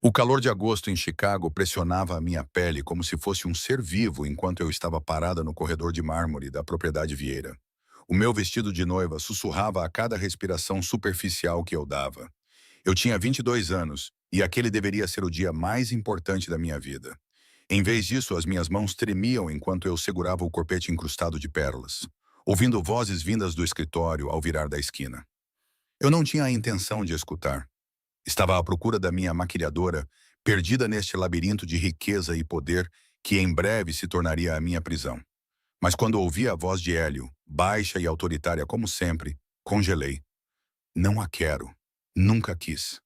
O calor de agosto em Chicago pressionava a minha pele como se fosse um ser vivo enquanto eu estava parada no corredor de mármore da propriedade Vieira. O meu vestido de noiva sussurrava a cada respiração superficial que eu dava. Eu tinha 22 anos e aquele deveria ser o dia mais importante da minha vida. Em vez disso, as minhas mãos tremiam enquanto eu segurava o corpete incrustado de pérolas, ouvindo vozes vindas do escritório ao virar da esquina. Eu não tinha a intenção de escutar. Estava à procura da minha maquilhadora, perdida neste labirinto de riqueza e poder que em breve se tornaria a minha prisão. Mas quando ouvi a voz de Hélio, baixa e autoritária como sempre, congelei. Não a quero. Nunca quis.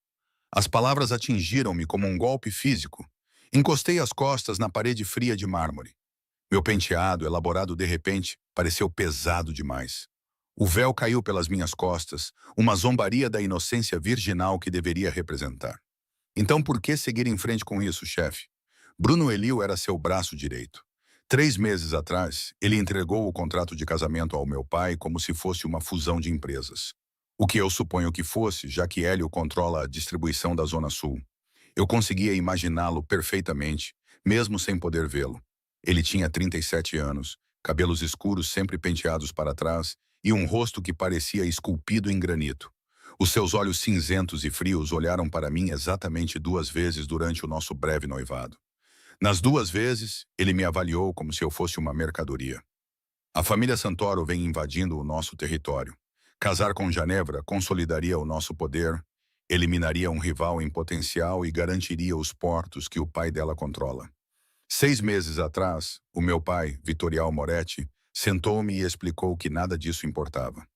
As palavras atingiram-me como um golpe físico. Encostei as costas na parede fria de mármore. Meu penteado, elaborado de repente, pareceu pesado demais. O véu caiu pelas minhas costas, uma zombaria da inocência virginal que deveria representar. Então por que seguir em frente com isso, chefe? Bruno Elio era seu braço direito. 3 meses atrás, ele entregou o contrato de casamento ao meu pai como se fosse uma fusão de empresas. O que eu suponho que fosse, já que Hélio controla a distribuição da Zona Sul. Eu conseguia imaginá-lo perfeitamente, mesmo sem poder vê-lo. Ele tinha 37 anos, cabelos escuros sempre penteados para trás e um rosto que parecia esculpido em granito. Os seus olhos cinzentos e frios olharam para mim exatamente 2 vezes durante o nosso breve noivado. Nas 2 vezes, ele me avaliou como se eu fosse uma mercadoria. A família Santoro vem invadindo o nosso território. Casar com Genevra consolidaria o nosso poder, eliminaria um rival em potencial e garantiria os portos que o pai dela controla. 6 meses atrás, o meu pai, Vitorial Moretti, sentou-me e explicou que nada disso importava.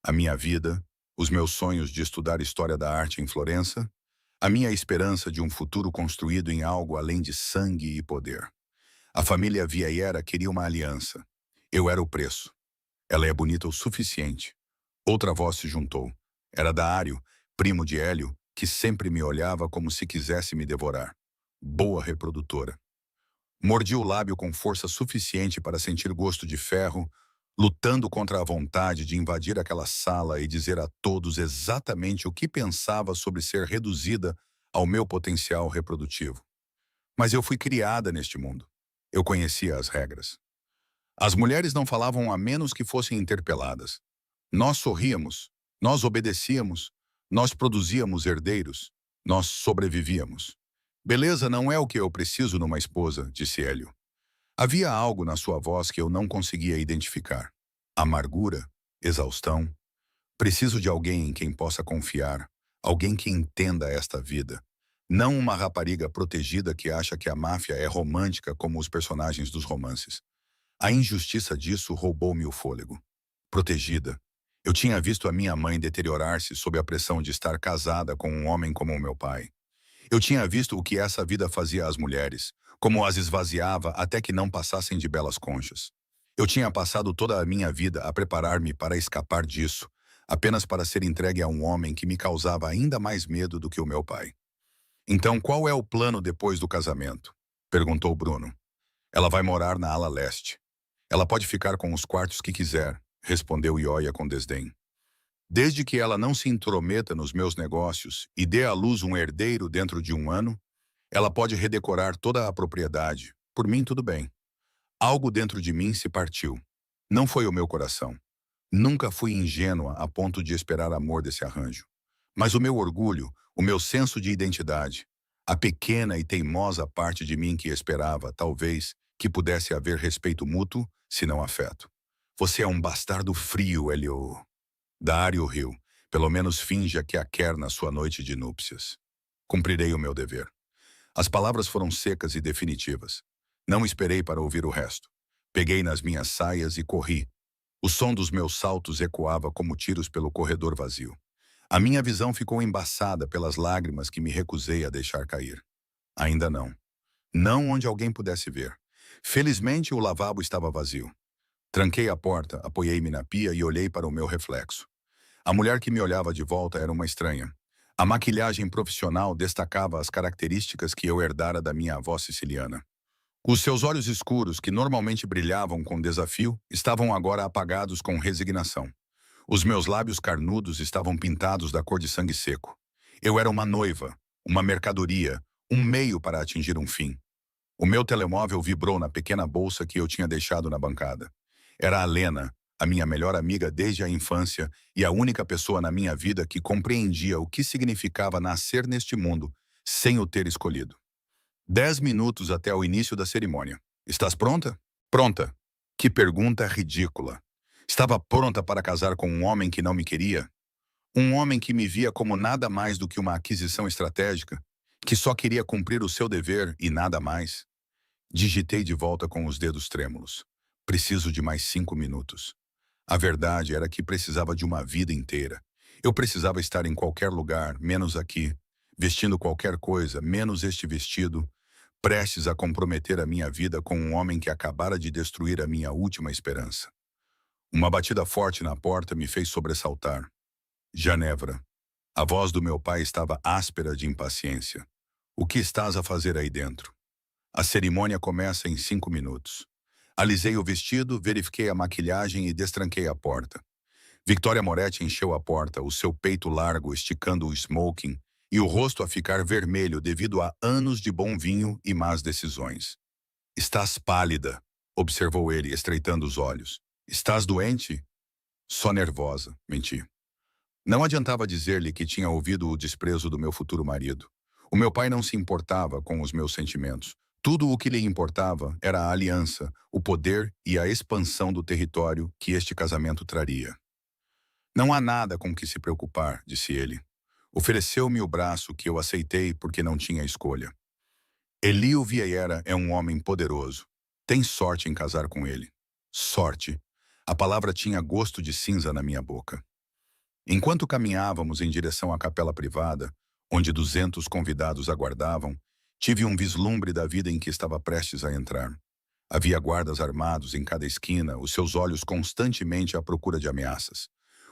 A minha vida, os meus sonhos de estudar história da arte em Florença, a minha esperança de um futuro construído em algo além de sangue e poder. A família Vieira queria uma aliança. Eu era o preço. Ela é bonita o suficiente. Outra voz se juntou. Era Dário, primo de Hélio, que sempre me olhava como se quisesse me devorar. Boa reprodutora. Mordi o lábio com força suficiente para sentir gosto de ferro, lutando contra a vontade de invadir aquela sala e dizer a todos exatamente o que pensava sobre ser reduzida ao meu potencial reprodutivo. Mas eu fui criada neste mundo. Eu conhecia as regras. As mulheres não falavam a menos que fossem interpeladas. Nós sorríamos, nós obedecíamos, nós produzíamos herdeiros, nós sobrevivíamos. Beleza não é o que eu preciso numa esposa, disse Hélio. Havia algo na sua voz que eu não conseguia identificar. Amargura, exaustão. Preciso de alguém em quem possa confiar, alguém que entenda esta vida. Não uma rapariga protegida que acha que a máfia é romântica como os personagens dos romances. A injustiça disso roubou-me o fôlego. Protegida. Eu tinha visto a minha mãe deteriorar-se sob a pressão de estar casada com um homem como o meu pai. Eu tinha visto o que essa vida fazia às mulheres, como as esvaziava até que não passassem de belas conchas. Eu tinha passado toda a minha vida a preparar-me para escapar disso, apenas para ser entregue a um homem que me causava ainda mais medo do que o meu pai. Então, qual é o plano depois do casamento? Perguntou Bruno. Ela vai morar na ala leste. Ela pode ficar com os quartos que quiser, respondeu Ioia com desdém. Desde que ela não se intrometa nos meus negócios e dê à luz um herdeiro dentro de um ano, ela pode redecorar toda a propriedade. Por mim, tudo bem. Algo dentro de mim se partiu. Não foi o meu coração. Nunca fui ingênua a ponto de esperar amor desse arranjo. Mas o meu orgulho, o meu senso de identidade, a pequena e teimosa parte de mim que esperava, talvez, que pudesse haver respeito mútuo, se não afeto. Você é um bastardo frio, Helio. Dário riu. Pelo menos finja que a quer na sua noite de núpcias. Cumprirei o meu dever. As palavras foram secas e definitivas. Não esperei para ouvir o resto. Peguei nas minhas saias e corri. O som dos meus saltos ecoava como tiros pelo corredor vazio. A minha visão ficou embaçada pelas lágrimas que me recusei a deixar cair. Ainda não. Não onde alguém pudesse ver. Felizmente, o lavabo estava vazio. Tranquei a porta, apoiei-me na pia e olhei para o meu reflexo. A mulher que me olhava de volta era uma estranha. A maquilhagem profissional destacava as características que eu herdara da minha avó siciliana. Os seus olhos escuros, que normalmente brilhavam com desafio, estavam agora apagados com resignação. Os meus lábios carnudos estavam pintados da cor de sangue seco. Eu era uma noiva, uma mercadoria, um meio para atingir um fim. O meu telemóvel vibrou na pequena bolsa que eu tinha deixado na bancada. Era a Lena, a minha melhor amiga desde a infância e a única pessoa na minha vida que compreendia o que significava nascer neste mundo sem o ter escolhido. 10 minutos até o início da cerimônia. Estás pronta? Pronta. Que pergunta ridícula. Estava pronta para casar com um homem que não me queria? Um homem que me via como nada mais do que uma aquisição estratégica? Que só queria cumprir o seu dever e nada mais? Digitei de volta com os dedos trêmulos. Preciso de mais 5 minutos. A verdade era que precisava de uma vida inteira. Eu precisava estar em qualquer lugar, menos aqui, vestindo qualquer coisa, menos este vestido, prestes a comprometer a minha vida com um homem que acabara de destruir a minha última esperança. Uma batida forte na porta me fez sobressaltar. Genevra. A voz do meu pai estava áspera de impaciência. O que estás a fazer aí dentro? A cerimônia começa em 5 minutos. Alisei o vestido, verifiquei a maquilhagem e destranquei a porta. Victoria Moretti encheu a porta, o seu peito largo esticando o smoking e o rosto a ficar vermelho devido a anos de bom vinho e más decisões. Estás pálida, observou ele, estreitando os olhos. Estás doente? Só nervosa, menti. Não adiantava dizer-lhe que tinha ouvido o desprezo do meu futuro marido. O meu pai não se importava com os meus sentimentos. Tudo o que lhe importava era a aliança, o poder e a expansão do território que este casamento traria. Não há nada com que se preocupar, disse ele. Ofereceu-me o braço que eu aceitei porque não tinha escolha. Elio Vieira é um homem poderoso. Tem sorte em casar com ele. Sorte. A palavra tinha gosto de cinza na minha boca. Enquanto caminhávamos em direção à capela privada, onde 200 convidados aguardavam, tive um vislumbre da vida em que estava prestes a entrar. Havia guardas armados em cada esquina, os seus olhos constantemente à procura de ameaças.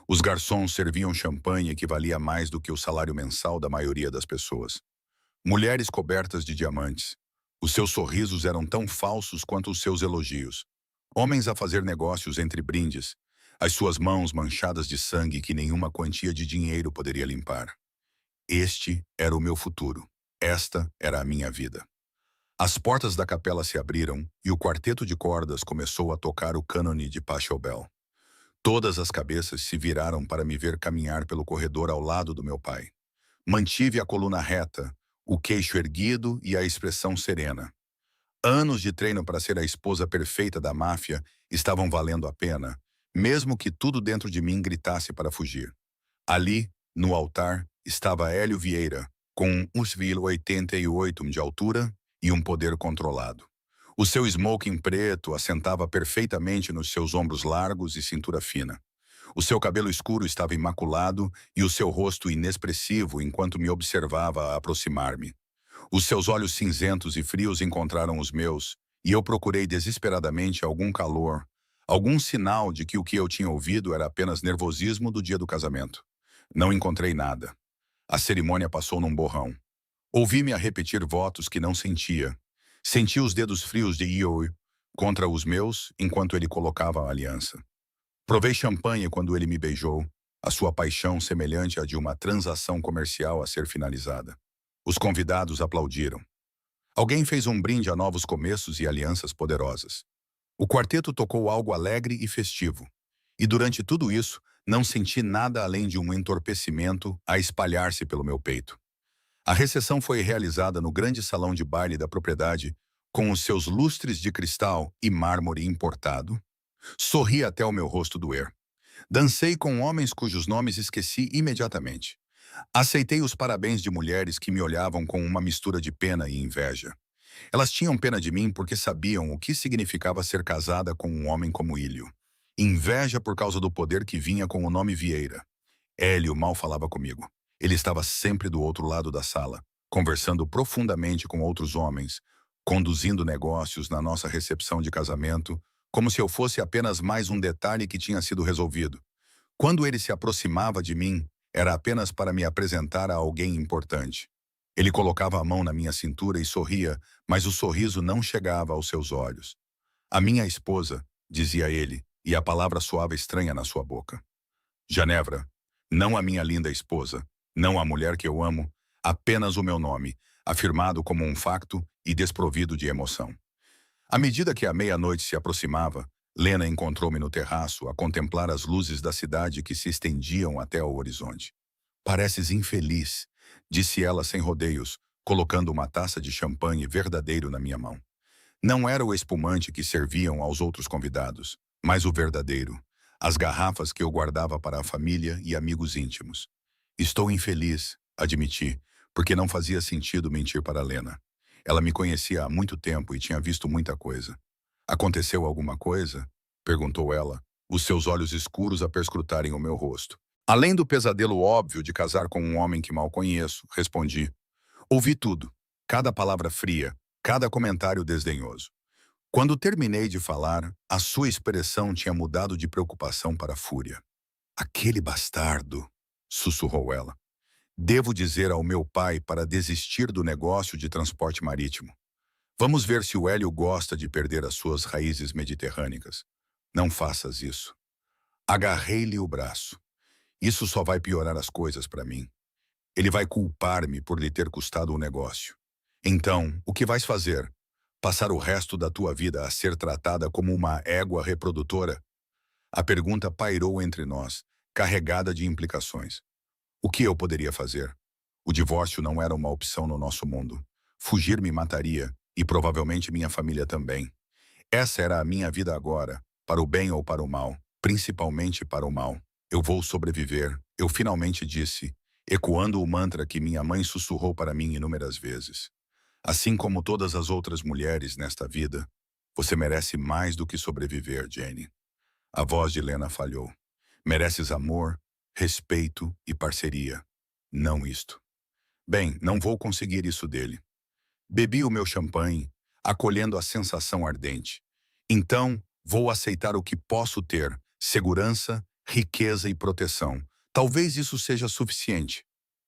Os garçons serviam champanhe que valia mais do que o salário mensal da maioria das pessoas. Mulheres cobertas de diamantes. Os seus sorrisos eram tão falsos quanto os seus elogios. Homens a fazer negócios entre brindes. As suas mãos manchadas de sangue que nenhuma quantia de dinheiro poderia limpar. Este era o meu futuro. Esta era a minha vida. As portas da capela se abriram e o quarteto de cordas começou a tocar o cânone de Pachelbel. Todas as cabeças se viraram para me ver caminhar pelo corredor ao lado do meu pai. Mantive a coluna reta, o queixo erguido e a expressão serena. Anos de treino para ser a esposa perfeita da máfia estavam valendo a pena, mesmo que tudo dentro de mim gritasse para fugir. Ali, no altar, estava Hélio Vieira, com 1,88 de altura e um poder controlado. O seu smoking preto assentava perfeitamente nos seus ombros largos e cintura fina. O seu cabelo escuro estava imaculado e o seu rosto inexpressivo enquanto me observava a aproximar-me. Os seus olhos cinzentos e frios encontraram os meus, e eu procurei desesperadamente algum calor, algum sinal de que o que eu tinha ouvido era apenas nervosismo do dia do casamento. Não encontrei nada. A cerimônia passou num borrão. Ouvi-me a repetir votos que não sentia. Senti os dedos frios de Io contra os meus enquanto ele colocava a aliança. Provei champanhe quando ele me beijou, a sua paixão semelhante à de uma transação comercial a ser finalizada. Os convidados aplaudiram. Alguém fez um brinde a novos começos e alianças poderosas. O quarteto tocou algo alegre e festivo. E durante tudo isso, não senti nada além de um entorpecimento a espalhar-se pelo meu peito. A recepção foi realizada no grande salão de baile da propriedade, com os seus lustres de cristal e mármore importado. Sorri até o meu rosto doer. Dancei com homens cujos nomes esqueci imediatamente. Aceitei os parabéns de mulheres que me olhavam com uma mistura de pena e inveja. Elas tinham pena de mim porque sabiam o que significava ser casada com um homem como Hélio. Inveja por causa do poder que vinha com o nome Vieira. Hélio mal falava comigo. Ele estava sempre do outro lado da sala, conversando profundamente com outros homens, conduzindo negócios na nossa recepção de casamento, como se eu fosse apenas mais um detalhe que tinha sido resolvido. Quando ele se aproximava de mim, era apenas para me apresentar a alguém importante. Ele colocava a mão na minha cintura e sorria, mas o sorriso não chegava aos seus olhos. A minha esposa, dizia ele, e a palavra soava estranha na sua boca. Genevra, não a minha linda esposa, não a mulher que eu amo, apenas o meu nome, afirmado como um facto e desprovido de emoção. À medida que a meia-noite se aproximava, Lena encontrou-me no terraço a contemplar as luzes da cidade que se estendiam até ao horizonte. Pareces infeliz, disse ela sem rodeios, colocando uma taça de champanhe verdadeiro na minha mão. Não era o espumante que serviam aos outros convidados, mas o verdadeiro, as garrafas que eu guardava para a família e amigos íntimos. Estou infeliz, admiti, porque não fazia sentido mentir para Lena. Ela me conhecia há muito tempo e tinha visto muita coisa. Aconteceu alguma coisa? Perguntou ela, os seus olhos escuros a perscrutarem o meu rosto. Além do pesadelo óbvio de casar com um homem que mal conheço, respondi. Ouvi tudo, cada palavra fria, cada comentário desdenhoso. Quando terminei de falar, a sua expressão tinha mudado de preocupação para fúria. Aquele bastardo, sussurrou ela. Devo dizer ao meu pai para desistir do negócio de transporte marítimo. Vamos ver se o Hélio gosta de perder as suas raízes mediterrânicas. Não faças isso. Agarrei-lhe o braço. Isso só vai piorar as coisas para mim. Ele vai culpar-me por lhe ter custado o negócio. Então, o que vais fazer? Passar o resto da tua vida a ser tratada como uma égua reprodutora? A pergunta pairou entre nós, carregada de implicações. O que eu poderia fazer? O divórcio não era uma opção no nosso mundo. Fugir me mataria, e provavelmente minha família também. Essa era a minha vida agora, para o bem ou para o mal, principalmente para o mal. Eu vou sobreviver, eu finalmente disse, ecoando o mantra que minha mãe sussurrou para mim inúmeras vezes. Assim como todas as outras mulheres nesta vida, você merece mais do que sobreviver, Jane. A voz de Lena falhou. Mereces amor, respeito e parceria. Não isto. Bem, não vou conseguir isso dele. Bebi o meu champanhe, acolhendo a sensação ardente. Então, vou aceitar o que posso ter, segurança, riqueza e proteção. Talvez isso seja suficiente.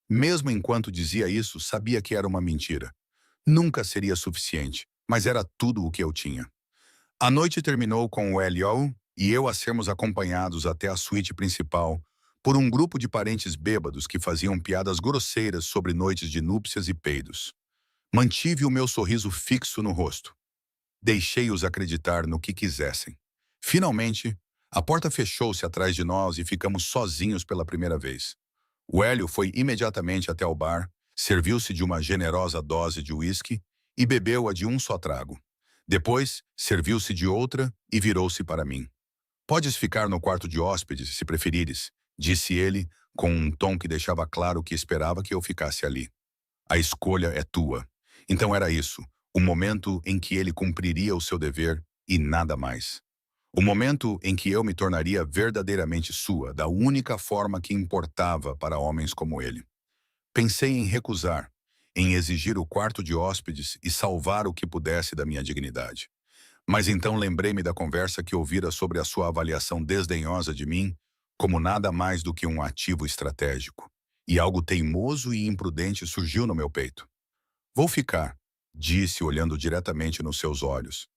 Mesmo enquanto dizia isso, sabia que era uma mentira. Nunca seria suficiente, mas era tudo o que eu tinha. A noite terminou com o Hélio e eu a sermos acompanhados até a suíte principal por um grupo de parentes bêbados que faziam piadas grosseiras sobre noites de núpcias e peidos. Mantive o meu sorriso fixo no rosto. Deixei-os acreditar no que quisessem. Finalmente, a porta fechou-se atrás de nós e ficamos sozinhos pela primeira vez. O Hélio foi imediatamente até o bar, serviu-se de uma generosa dose de uísque e bebeu-a de um só trago. Depois, serviu-se de outra e virou-se para mim. Podes ficar no quarto de hóspedes, se preferires, disse ele, com um tom que deixava claro que esperava que eu ficasse ali. A escolha é tua. Então era isso, o momento em que ele cumpriria o seu dever e nada mais. O momento em que eu me tornaria verdadeiramente sua, da única forma que importava para homens como ele. Pensei em recusar, em exigir o quarto de hóspedes e salvar o que pudesse da minha dignidade. Mas então lembrei-me da conversa que ouvira sobre a sua avaliação desdenhosa de mim como nada mais do que um ativo estratégico. E algo teimoso e imprudente surgiu no meu peito. Vou ficar, disse olhando diretamente nos seus olhos.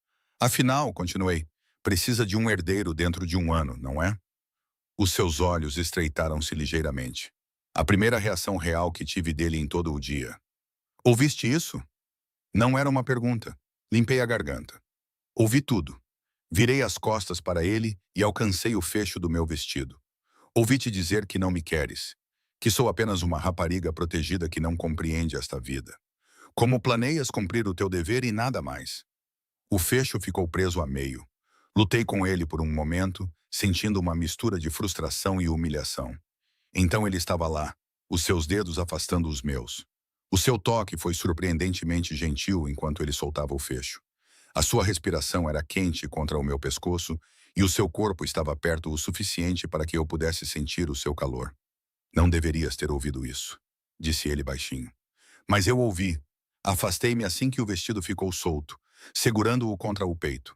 Afinal, continuei, precisa de um herdeiro dentro de um ano, não é? Os seus olhos estreitaram-se ligeiramente. A primeira reação real que tive dele em todo o dia. Ouviste isso? Não era uma pergunta. Limpei a garganta. Ouvi tudo. Virei as costas para ele e alcancei o fecho do meu vestido. Ouvi-te dizer que não me queres, que sou apenas uma rapariga protegida que não compreende esta vida. Como planeias cumprir o teu dever e nada mais. O fecho ficou preso a meio. Lutei com ele por um momento, sentindo uma mistura de frustração e humilhação. Então ele estava lá, os seus dedos afastando os meus. O seu toque foi surpreendentemente gentil enquanto ele soltava o fecho. A sua respiração era quente contra o meu pescoço e o seu corpo estava perto o suficiente para que eu pudesse sentir o seu calor. Não deverias ter ouvido isso, disse ele baixinho. Mas eu ouvi. Afastei-me assim que o vestido ficou solto, segurando-o contra o peito.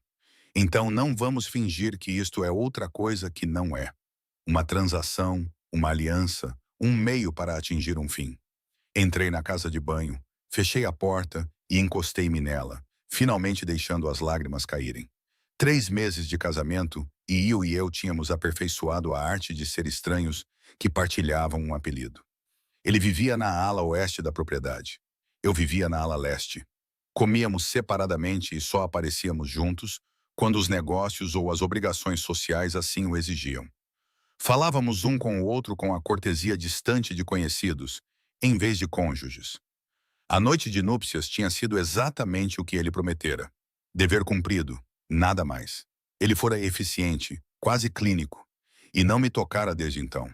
Então não vamos fingir que isto é outra coisa que não é. Uma transação, uma aliança, um meio para atingir um fim. Entrei na casa de banho, fechei a porta e encostei-me nela, finalmente deixando as lágrimas caírem. 3 meses de casamento e eu tínhamos aperfeiçoado a arte de ser estranhos que partilhavam um apelido. Ele vivia na ala oeste da propriedade. Eu vivia na ala leste. Comíamos separadamente e só aparecíamos juntos quando os negócios ou as obrigações sociais assim o exigiam. Falávamos um com o outro com a cortesia distante de conhecidos, em vez de cônjuges. A noite de núpcias tinha sido exatamente o que ele prometera. Dever cumprido, nada mais. Ele fora eficiente, quase clínico, e não me tocara desde então.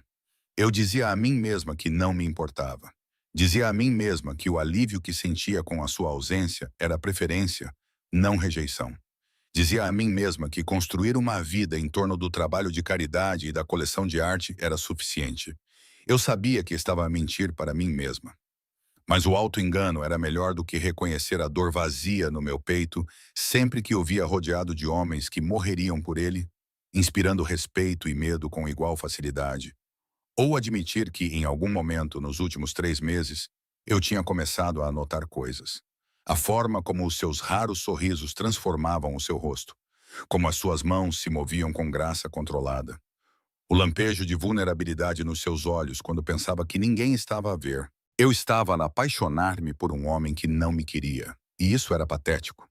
Eu dizia a mim mesma que não me importava. Dizia a mim mesma que o alívio que sentia com a sua ausência era preferência, não rejeição. Dizia a mim mesma que construir uma vida em torno do trabalho de caridade e da coleção de arte era suficiente. Eu sabia que estava a mentir para mim mesma. Mas o auto-engano era melhor do que reconhecer a dor vazia no meu peito sempre que o via rodeado de homens que morreriam por ele, inspirando respeito e medo com igual facilidade. Ou admitir que, em algum momento nos últimos 3 meses, eu tinha começado a notar coisas. A forma como os seus raros sorrisos transformavam o seu rosto, como as suas mãos se moviam com graça controlada. O lampejo de vulnerabilidade nos seus olhos quando pensava que ninguém estava a ver. Eu estava a apaixonar-me por um homem que não me queria, e isso era patético.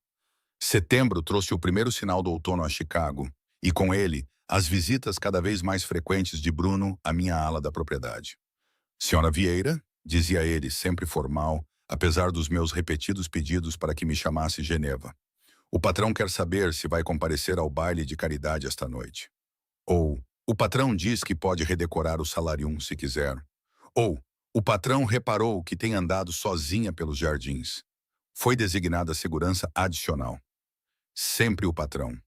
Setembro trouxe o primeiro sinal do outono a Chicago, e com ele, as visitas cada vez mais frequentes de Bruno à minha ala da propriedade. Senhora Vieira, dizia ele, sempre formal, apesar dos meus repetidos pedidos para que me chamasse Geneva. O patrão quer saber se vai comparecer ao baile de caridade esta noite. Ou, o patrão diz que pode redecorar o salarium se quiser. Ou, o patrão reparou que tem andado sozinha pelos jardins. Foi designada segurança adicional. Sempre o patrão.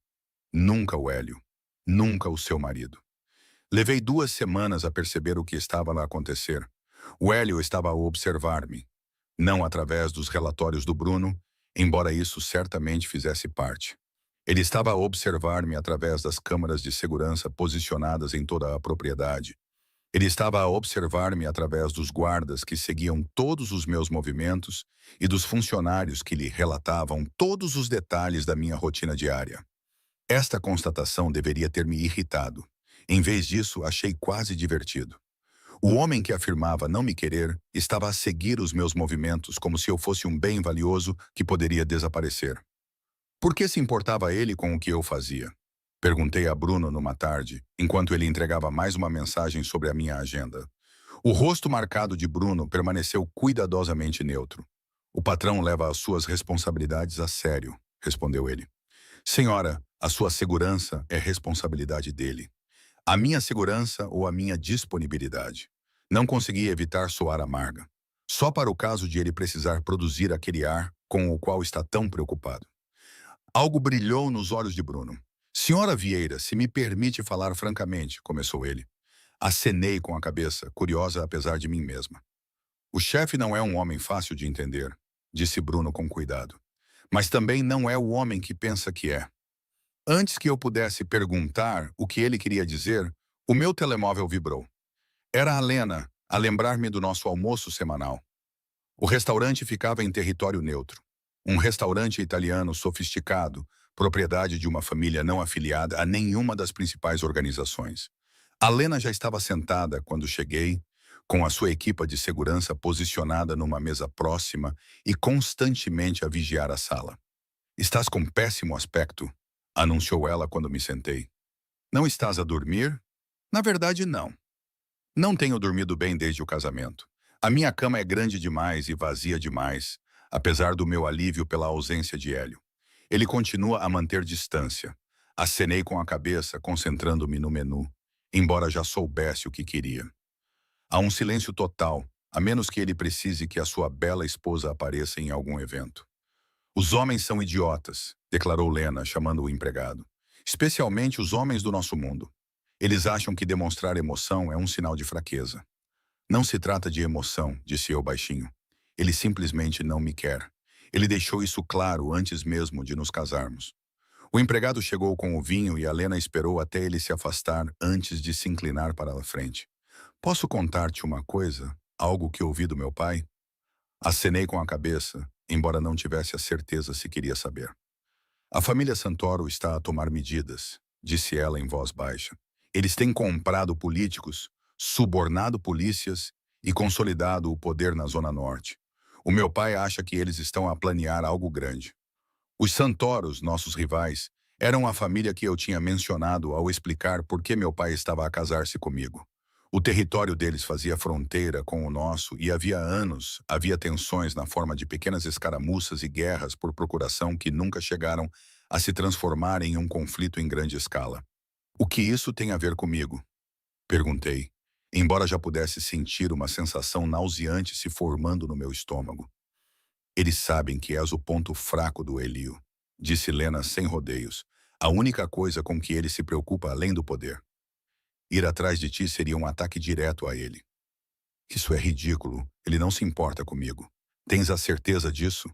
Nunca o Hélio. Nunca o seu marido. Levei 2 semanas a perceber o que estava a acontecer. O Hélio estava a observar-me. Não através dos relatórios do Bruno, embora isso certamente fizesse parte. Ele estava a observar-me através das câmaras de segurança posicionadas em toda a propriedade. Ele estava a observar-me através dos guardas que seguiam todos os meus movimentos e dos funcionários que lhe relatavam todos os detalhes da minha rotina diária. Esta constatação deveria ter me irritado. Em vez disso, achei quase divertido. O homem que afirmava não me querer estava a seguir os meus movimentos como se eu fosse um bem valioso que poderia desaparecer. Por que se importava ele com o que eu fazia? Perguntei a Bruno numa tarde, enquanto ele entregava mais uma mensagem sobre a minha agenda. O rosto marcado de Bruno permaneceu cuidadosamente neutro. O patrão leva as suas responsabilidades a sério, respondeu ele. Senhora, a sua segurança é responsabilidade dele. A minha segurança ou a minha disponibilidade. Não consegui evitar soar amarga. Só para o caso de ele precisar produzir aquele ar com o qual está tão preocupado. Algo brilhou nos olhos de Bruno. Senhora Vieira, se me permite falar francamente, começou ele. Acenei com a cabeça, curiosa apesar de mim mesma. O chefe não é um homem fácil de entender, disse Bruno com cuidado. Mas também não é o homem que pensa que é. Antes que eu pudesse perguntar o que ele queria dizer, o meu telemóvel vibrou. Era a Lena, a lembrar-me do nosso almoço semanal. O restaurante ficava em território neutro. Um restaurante italiano sofisticado, propriedade de uma família não afiliada a nenhuma das principais organizações. A Lena já estava sentada quando cheguei, com a sua equipa de segurança posicionada numa mesa próxima e constantemente a vigiar a sala. Estás com péssimo aspecto, anunciou ela quando me sentei. Não estás a dormir? Na verdade, não. Não tenho dormido bem desde o casamento. A minha cama é grande demais e vazia demais, apesar do meu alívio pela ausência de Hélio. Ele continua a manter distância. Acenei com a cabeça, concentrando-me no menu, embora já soubesse o que queria. Há um silêncio total, a menos que ele precise que a sua bela esposa apareça em algum evento. Os homens são idiotas, declarou Lena, chamando o empregado. Especialmente os homens do nosso mundo. Eles acham que demonstrar emoção é um sinal de fraqueza. Não se trata de emoção, disse eu baixinho. Ele simplesmente não me quer. Ele deixou isso claro antes mesmo de nos casarmos. O empregado chegou com o vinho e a Lena esperou até ele se afastar antes de se inclinar para a frente. Posso contar-te uma coisa? Algo que ouvi do meu pai? Acenei com a cabeça, embora não tivesse a certeza se queria saber. A família Santoro está a tomar medidas, disse ela em voz baixa. Eles têm comprado políticos, subornado polícias e consolidado o poder na Zona Norte. O meu pai acha que eles estão a planear algo grande. Os Santoros, nossos rivais, eram a família que eu tinha mencionado ao explicar por que meu pai estava a casar-se comigo. O território deles fazia fronteira com o nosso e havia anos havia tensões na forma de pequenas escaramuças e guerras por procuração que nunca chegaram a se transformar em um conflito em grande escala. O que isso tem a ver comigo? Perguntei, embora já pudesse sentir uma sensação nauseante se formando no meu estômago. Eles sabem que és o ponto fraco do Elio, disse Lena sem rodeios. A única coisa com que ele se preocupa além do poder. Ir atrás de ti seria um ataque direto a ele. Isso é ridículo. Ele não se importa comigo. Tens a certeza disso?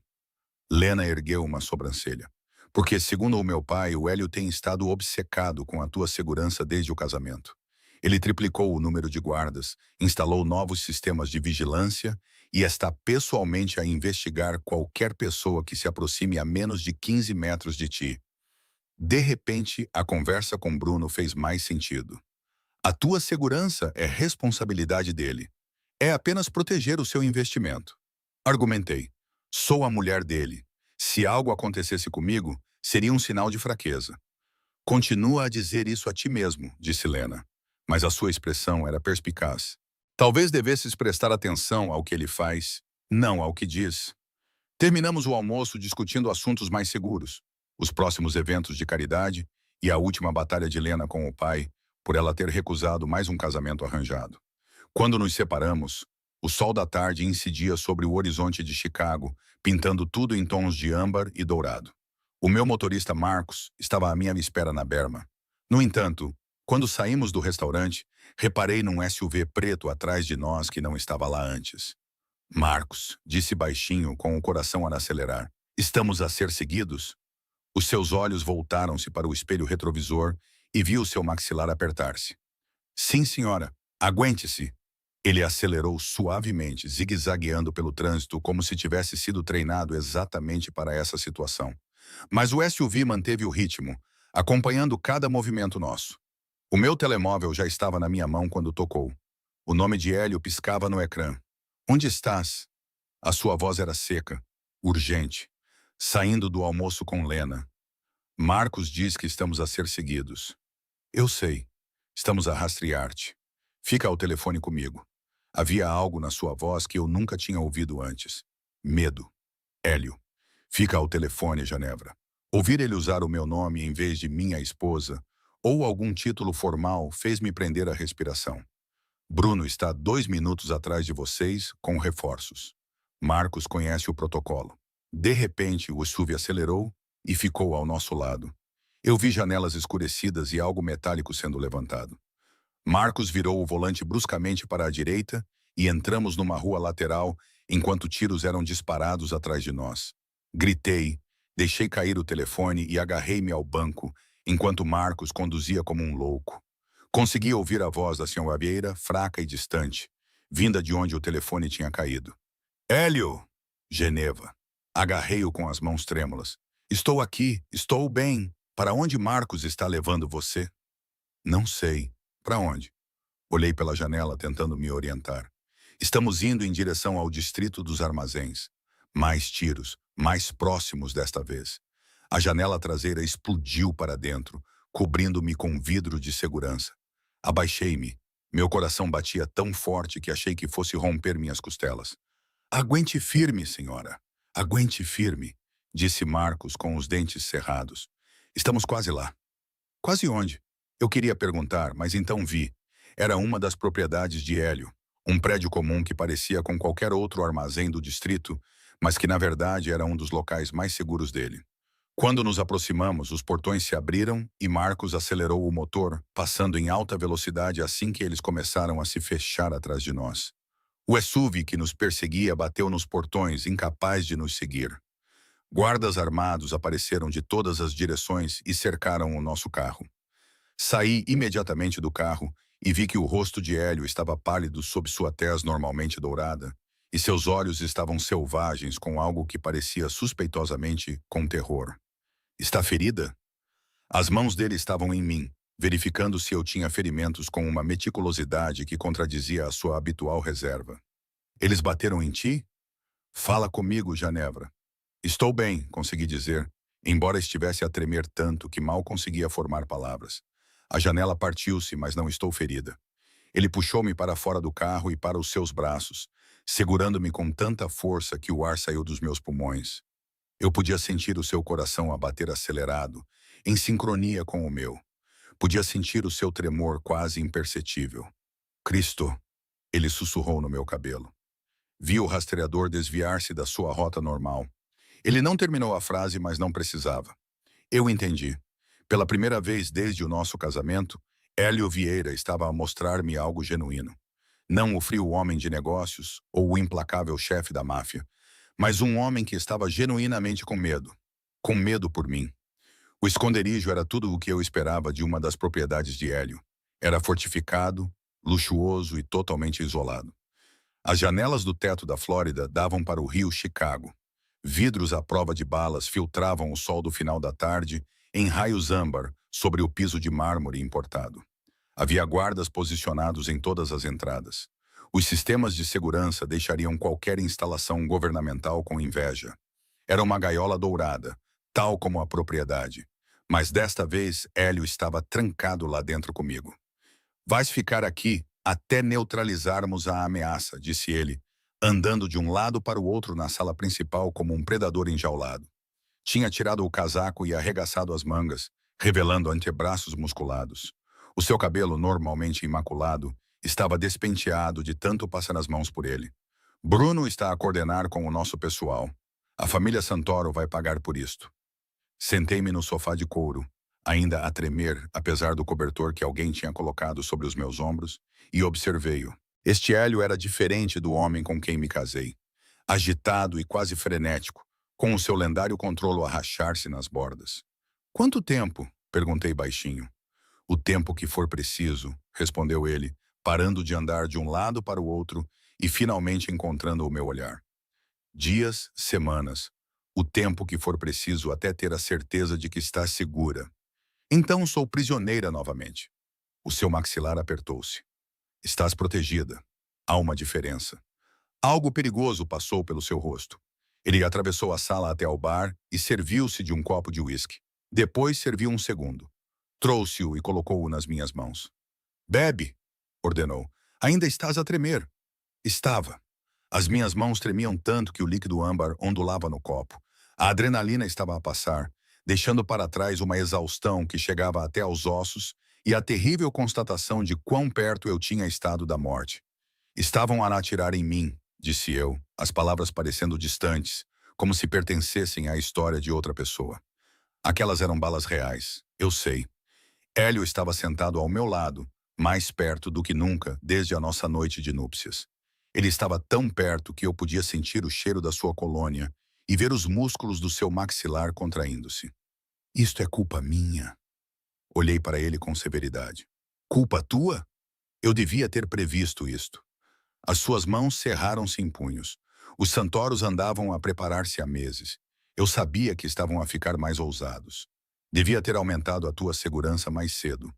Lena ergueu uma sobrancelha. Porque, segundo o meu pai, o Hélio tem estado obcecado com a tua segurança desde o casamento. Ele triplicou o número de guardas, instalou novos sistemas de vigilância e está pessoalmente a investigar qualquer pessoa que se aproxime a menos de 15 metros de ti. De repente, a conversa com Bruno fez mais sentido. A tua segurança é responsabilidade dele. É apenas proteger o seu investimento. Argumentei. Sou a mulher dele. Se algo acontecesse comigo, seria um sinal de fraqueza. Continua a dizer isso a ti mesmo, disse Lena. Mas a sua expressão era perspicaz. Talvez devesses prestar atenção ao que ele faz, não ao que diz. Terminamos o almoço discutindo assuntos mais seguros, os próximos eventos de caridade e a última batalha de Lena com o pai, por ela ter recusado mais um casamento arranjado. Quando nos separamos, o sol da tarde incidia sobre o horizonte de Chicago, pintando tudo em tons de âmbar e dourado. O meu motorista Marcos estava à minha espera na berma. No entanto, quando saímos do restaurante, reparei num SUV preto atrás de nós que não estava lá antes. Marcos, disse baixinho, com o coração a acelerar. Estamos a ser seguidos? Os seus olhos voltaram-se para o espelho retrovisor e viu seu maxilar apertar-se. Sim, senhora. Aguente-se. Ele acelerou suavemente, zigue-zagueando pelo trânsito como se tivesse sido treinado exatamente para essa situação. Mas o SUV manteve o ritmo, acompanhando cada movimento nosso. O meu telemóvel já estava na minha mão quando tocou. O nome de Hélio piscava no ecrã. Onde estás? A sua voz era seca, urgente. Saindo do almoço com Lena. Marcos diz que estamos a ser seguidos. Eu sei. Estamos a rastrear-te. Fica ao telefone comigo. Havia algo na sua voz que eu nunca tinha ouvido antes. Medo. Hélio. Fica ao telefone, Genevra. Ouvir ele usar o meu nome em vez de minha esposa, ou algum título formal, fez-me prender a respiração. Bruno está 2 minutos atrás de vocês, com reforços. Marcos conhece o protocolo. De repente, o SUV acelerou e ficou ao nosso lado. Eu vi janelas escurecidas e algo metálico sendo levantado. Marcos virou o volante bruscamente para a direita e entramos numa rua lateral enquanto tiros eram disparados atrás de nós. Gritei, deixei cair o telefone e agarrei-me ao banco enquanto Marcos conduzia como um louco. Consegui ouvir a voz da senhora Vieira, fraca e distante, vinda de onde o telefone tinha caído. Hélio! Geneva. Agarrei-o com as mãos trêmulas. Estou aqui, estou bem. Para onde Marcos está levando você? Não sei. Para onde? Olhei pela janela tentando me orientar. Estamos indo em direção ao distrito dos armazéns. Mais tiros, mais próximos desta vez. A janela traseira explodiu para dentro, cobrindo-me com vidro de segurança. Abaixei-me. Meu coração batia tão forte que achei que fosse romper minhas costelas. Aguente firme, senhora. Aguente firme, disse Marcos com os dentes cerrados. Estamos quase lá. Quase onde? Eu queria perguntar, mas então vi. Era uma das propriedades de Hélio, um prédio comum que parecia com qualquer outro armazém do distrito, mas que na verdade era um dos locais mais seguros dele. Quando nos aproximamos, os portões se abriram e Marcos acelerou o motor, passando em alta velocidade assim que eles começaram a se fechar atrás de nós. O SUV que nos perseguia bateu nos portões, incapaz de nos seguir. Guardas armados apareceram de todas as direções e cercaram o nosso carro. Saí imediatamente do carro e vi que o rosto de Hélio estava pálido sob sua tez normalmente dourada, e seus olhos estavam selvagens com algo que parecia suspeitosamente com terror. Está ferida? As mãos dele estavam em mim, verificando se eu tinha ferimentos com uma meticulosidade que contradizia a sua habitual reserva. Eles bateram em ti? Fala comigo, Genevra. Estou bem, consegui dizer, embora estivesse a tremer tanto que mal conseguia formar palavras. A janela partiu-se, mas não estou ferida. Ele puxou-me para fora do carro e para os seus braços, segurando-me com tanta força que o ar saiu dos meus pulmões. Eu podia sentir o seu coração a bater acelerado, em sincronia com o meu. Podia sentir o seu tremor quase imperceptível. Cristo, ele sussurrou no meu cabelo. Vi o rastreador desviar-se da sua rota normal. Ele não terminou a frase, mas não precisava. Eu entendi. Pela primeira vez desde o nosso casamento, Hélio Vieira estava a mostrar-me algo genuíno. Não o frio homem de negócios ou o implacável chefe da máfia, mas um homem que estava genuinamente com medo. Com medo por mim. O esconderijo era tudo o que eu esperava de uma das propriedades de Hélio. Era fortificado, luxuoso e totalmente isolado. As janelas do teto da Flórida davam para o rio Chicago. Vidros à prova de balas filtravam o sol do final da tarde em raios âmbar sobre o piso de mármore importado. Havia guardas posicionados em todas as entradas. Os sistemas de segurança deixariam qualquer instalação governamental com inveja. Era uma gaiola dourada, tal como a propriedade. Mas desta vez, Hélio estava trancado lá dentro comigo. Vais ficar aqui até neutralizarmos a ameaça, disse ele, andando de um lado para o outro na sala principal como um predador enjaulado. Tinha tirado o casaco e arregaçado as mangas, revelando antebraços musculados. O seu cabelo, normalmente imaculado, estava despenteado de tanto passar as mãos por ele. Bruno está a coordenar com o nosso pessoal. A família Santoro vai pagar por isto. Sentei-me no sofá de couro, ainda a tremer, apesar do cobertor que alguém tinha colocado sobre os meus ombros, e observei-o. Este Hélio era diferente do homem com quem me casei. Agitado e quase frenético, com o seu lendário controlo a rachar-se nas bordas. Quanto tempo? Perguntei baixinho. O tempo que for preciso, respondeu ele, parando de andar de um lado para o outro e finalmente encontrando o meu olhar. Dias, semanas, o tempo que for preciso até ter a certeza de que está segura. Então sou prisioneira novamente. O seu maxilar apertou-se. Estás protegida. Há uma diferença. Algo perigoso passou pelo seu rosto. Ele atravessou a sala até ao bar e serviu-se de um copo de uísque. Depois serviu um segundo. Trouxe-o e colocou-o nas minhas mãos. Bebe, ordenou. Ainda estás a tremer. Estava. As minhas mãos tremiam tanto que o líquido âmbar ondulava no copo. A adrenalina estava a passar, deixando para trás uma exaustão que chegava até aos ossos e a terrível constatação de quão perto eu tinha estado da morte. Estavam a atirar em mim, disse eu, as palavras parecendo distantes, como se pertencessem à história de outra pessoa. Aquelas eram balas reais, eu sei. Hélio estava sentado ao meu lado, mais perto do que nunca desde a nossa noite de núpcias. Ele estava tão perto que eu podia sentir o cheiro da sua colônia e ver os músculos do seu maxilar contraindo-se. Isto é culpa minha. Olhei para ele com severidade. Culpa tua? Eu devia ter previsto isto. As suas mãos cerraram-se em punhos. Os Santoros andavam a preparar-se há meses. Eu sabia que estavam a ficar mais ousados. Devia ter aumentado a tua segurança mais cedo.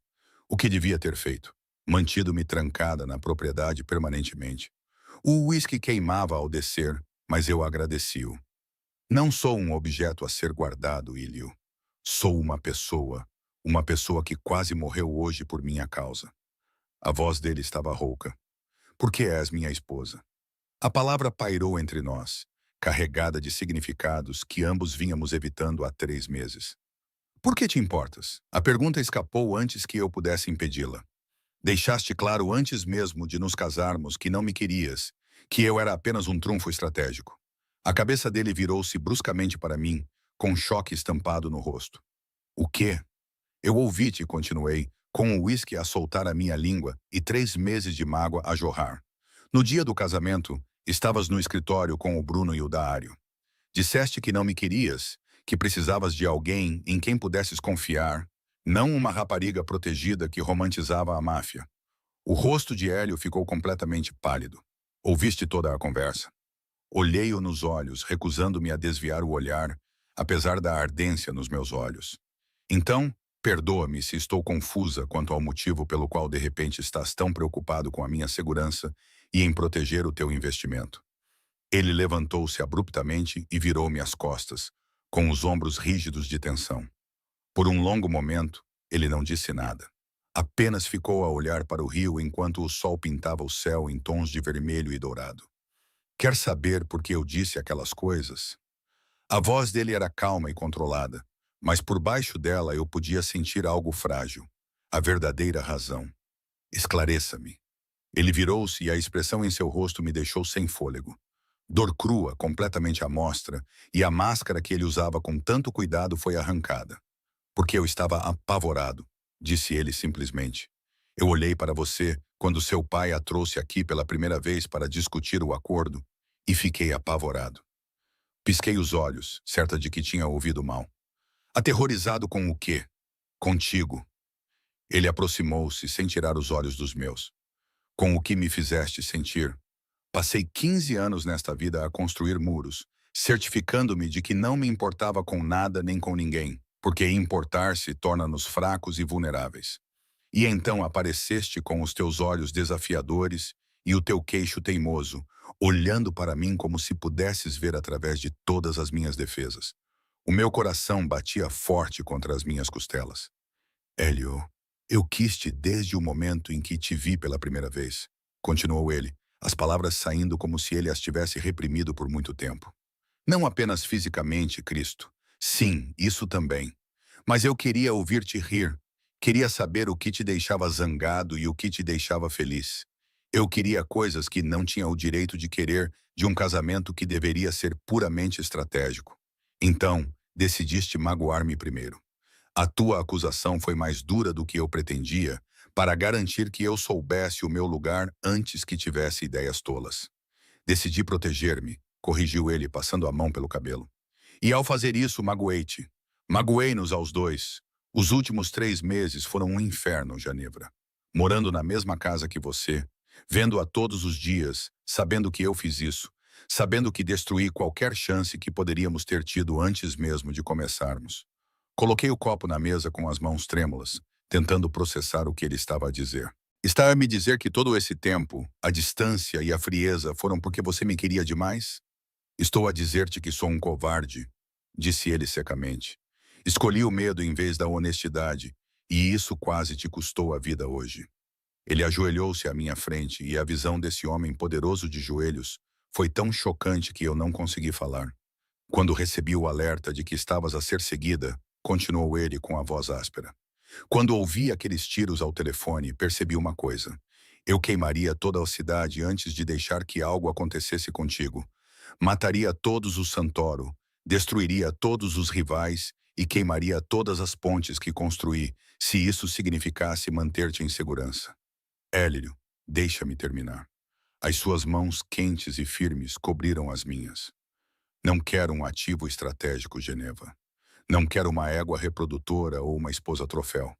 O que devia ter feito? Mantido-me trancada na propriedade permanentemente. O uísque queimava ao descer, mas eu agradeci-o. Não sou um objeto a ser guardado, Ilio. Sou uma pessoa que quase morreu hoje por minha causa. A voz dele estava rouca. Por que és minha esposa? A palavra pairou entre nós, carregada de significados que ambos vínhamos evitando há 3 meses. Por que te importas? A pergunta escapou antes que eu pudesse impedi-la. Deixaste claro antes mesmo de nos casarmos que não me querias, que eu era apenas um trunfo estratégico. A cabeça dele virou-se bruscamente para mim, com um choque estampado no rosto. O quê? Eu ouvi-te, continuei, com o uísque a soltar a minha língua e 3 meses de mágoa a jorrar. No dia do casamento, estavas no escritório com o Bruno e o Dário. Disseste que não me querias, que precisavas de alguém em quem pudesses confiar, não uma rapariga protegida que romantizava a máfia. O rosto de Hélio ficou completamente pálido. Ouviste toda a conversa. Olhei-o nos olhos, recusando-me a desviar o olhar, apesar da ardência nos meus olhos. Então, perdoa-me se estou confusa quanto ao motivo pelo qual de repente estás tão preocupado com a minha segurança e em proteger o teu investimento. Ele levantou-se abruptamente e virou-me as costas, com os ombros rígidos de tensão. Por um longo momento, ele não disse nada. Apenas ficou a olhar para o rio enquanto o sol pintava o céu em tons de vermelho e dourado. Quer saber por que eu disse aquelas coisas? A voz dele era calma e controlada, mas por baixo dela eu podia sentir algo frágil. A verdadeira razão. Esclareça-me. Ele virou-se e a expressão em seu rosto me deixou sem fôlego. Dor crua, completamente à mostra, e a máscara que ele usava com tanto cuidado foi arrancada. Porque eu estava apavorado, disse ele simplesmente. Eu olhei para você quando seu pai a trouxe aqui pela primeira vez para discutir o acordo e fiquei apavorado. Pisquei os olhos, certa de que tinha ouvido mal. Aterrorizado com o quê? Contigo. Ele aproximou-se sem tirar os olhos dos meus. Com o que me fizeste sentir. Passei 15 anos nesta vida a construir muros, certificando-me de que não me importava com nada nem com ninguém, porque importar-se torna-nos fracos e vulneráveis. E então apareceste com os teus olhos desafiadores e o teu queixo teimoso, olhando para mim como se pudesses ver através de todas as minhas defesas. O meu coração batia forte contra as minhas costelas. Hélio, eu quis-te desde o momento em que te vi pela primeira vez, continuou ele, as palavras saindo como se ele as tivesse reprimido por muito tempo. Não apenas fisicamente, Cristo. Sim, isso também. Mas eu queria ouvir-te rir. Queria saber o que te deixava zangado e o que te deixava feliz. Eu queria coisas que não tinha o direito de querer de um casamento que deveria ser puramente estratégico. Então, decidiste magoar-me primeiro. A tua acusação foi mais dura do que eu pretendia, para garantir que eu soubesse o meu lugar antes que tivesse ideias tolas. Decidi proteger-me, corrigiu ele, passando a mão pelo cabelo. E ao fazer isso, magoei-te. Magoei-nos aos dois. Os últimos 3 meses foram um inferno, Genevra. Morando na mesma casa que você, vendo-a todos os dias, sabendo que eu fiz isso, sabendo que destruí qualquer chance que poderíamos ter tido antes mesmo de começarmos. Coloquei o copo na mesa com as mãos trêmulas, tentando processar o que ele estava a dizer. Está a me dizer que todo esse tempo, a distância e a frieza foram porque você me queria demais? Estou a dizer-te que sou um covarde, disse ele secamente. Escolhi o medo em vez da honestidade, e isso quase te custou a vida hoje. Ele ajoelhou-se à minha frente e a visão desse homem poderoso de joelhos foi tão chocante que eu não consegui falar. Quando recebi o alerta de que estavas a ser seguida, continuou ele com a voz áspera. Quando ouvi aqueles tiros ao telefone, percebi uma coisa. Eu queimaria toda a cidade antes de deixar que algo acontecesse contigo. Mataria todos os Santoro, destruiria todos os rivais e queimaria todas as pontes que construí, se isso significasse manter-te em segurança. Hélio, deixa-me terminar. As suas mãos quentes e firmes cobriram as minhas. Não quero um ativo estratégico, Geneva. Não quero uma égua reprodutora ou uma esposa troféu.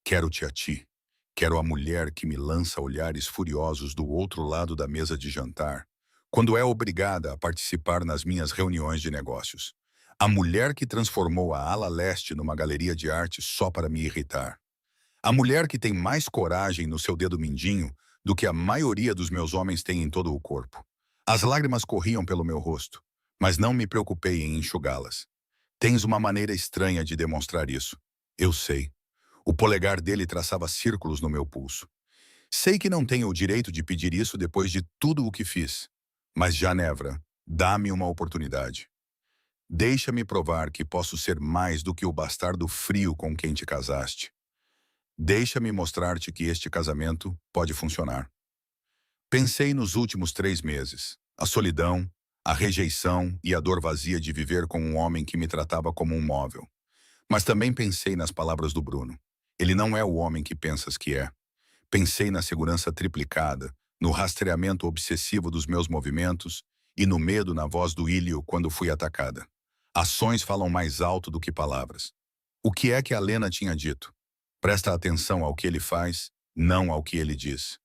Quero-te a ti. Quero a mulher que me lança olhares furiosos do outro lado da mesa de jantar, quando é obrigada a participar nas minhas reuniões de negócios. A mulher que transformou a ala leste numa galeria de arte só para me irritar. A mulher que tem mais coragem no seu dedo mindinho do que a maioria dos meus homens tem em todo o corpo. As lágrimas corriam pelo meu rosto, mas não me preocupei em enxugá-las. Tens uma maneira estranha de demonstrar isso. Eu sei. O polegar dele traçava círculos no meu pulso. Sei que não tenho o direito de pedir isso depois de tudo o que fiz. Mas, Genevra, dá-me uma oportunidade. Deixa-me provar que posso ser mais do que o bastardo frio com quem te casaste. Deixa-me mostrar-te que este casamento pode funcionar. Pensei nos últimos 3 meses. A solidão, a rejeição e a dor vazia de viver com um homem que me tratava como um móvel. Mas também pensei nas palavras do Bruno. Ele não é o homem que pensas que é. Pensei na segurança triplicada, no rastreamento obsessivo dos meus movimentos e no medo na voz do Ilio quando fui atacada. Ações falam mais alto do que palavras. O que é que a Lena tinha dito? Presta atenção ao que ele faz, não ao que ele diz.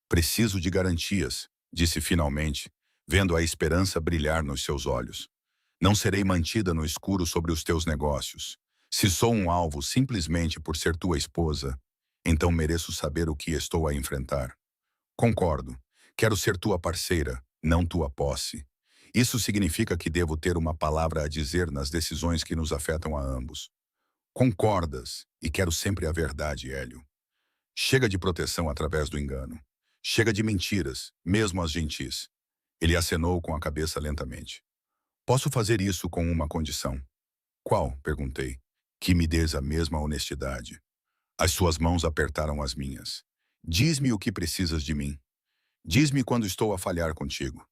Preciso de garantias, disse finalmente, vendo a esperança brilhar nos seus olhos. Não serei mantida no escuro sobre os teus negócios. Se sou um alvo simplesmente por ser tua esposa, então mereço saber o que estou a enfrentar. Concordo. Quero ser tua parceira, não tua posse. Isso significa que devo ter uma palavra a dizer nas decisões que nos afetam a ambos. Concordas, e quero sempre a verdade, Hélio. Chega de proteção através do engano. Chega de mentiras, mesmo as gentis. Ele acenou com a cabeça lentamente. Posso fazer isso com uma condição. Qual? Perguntei. Que me dês a mesma honestidade. As suas mãos apertaram as minhas. Diz-me o que precisas de mim. Diz-me quando estou a falhar contigo.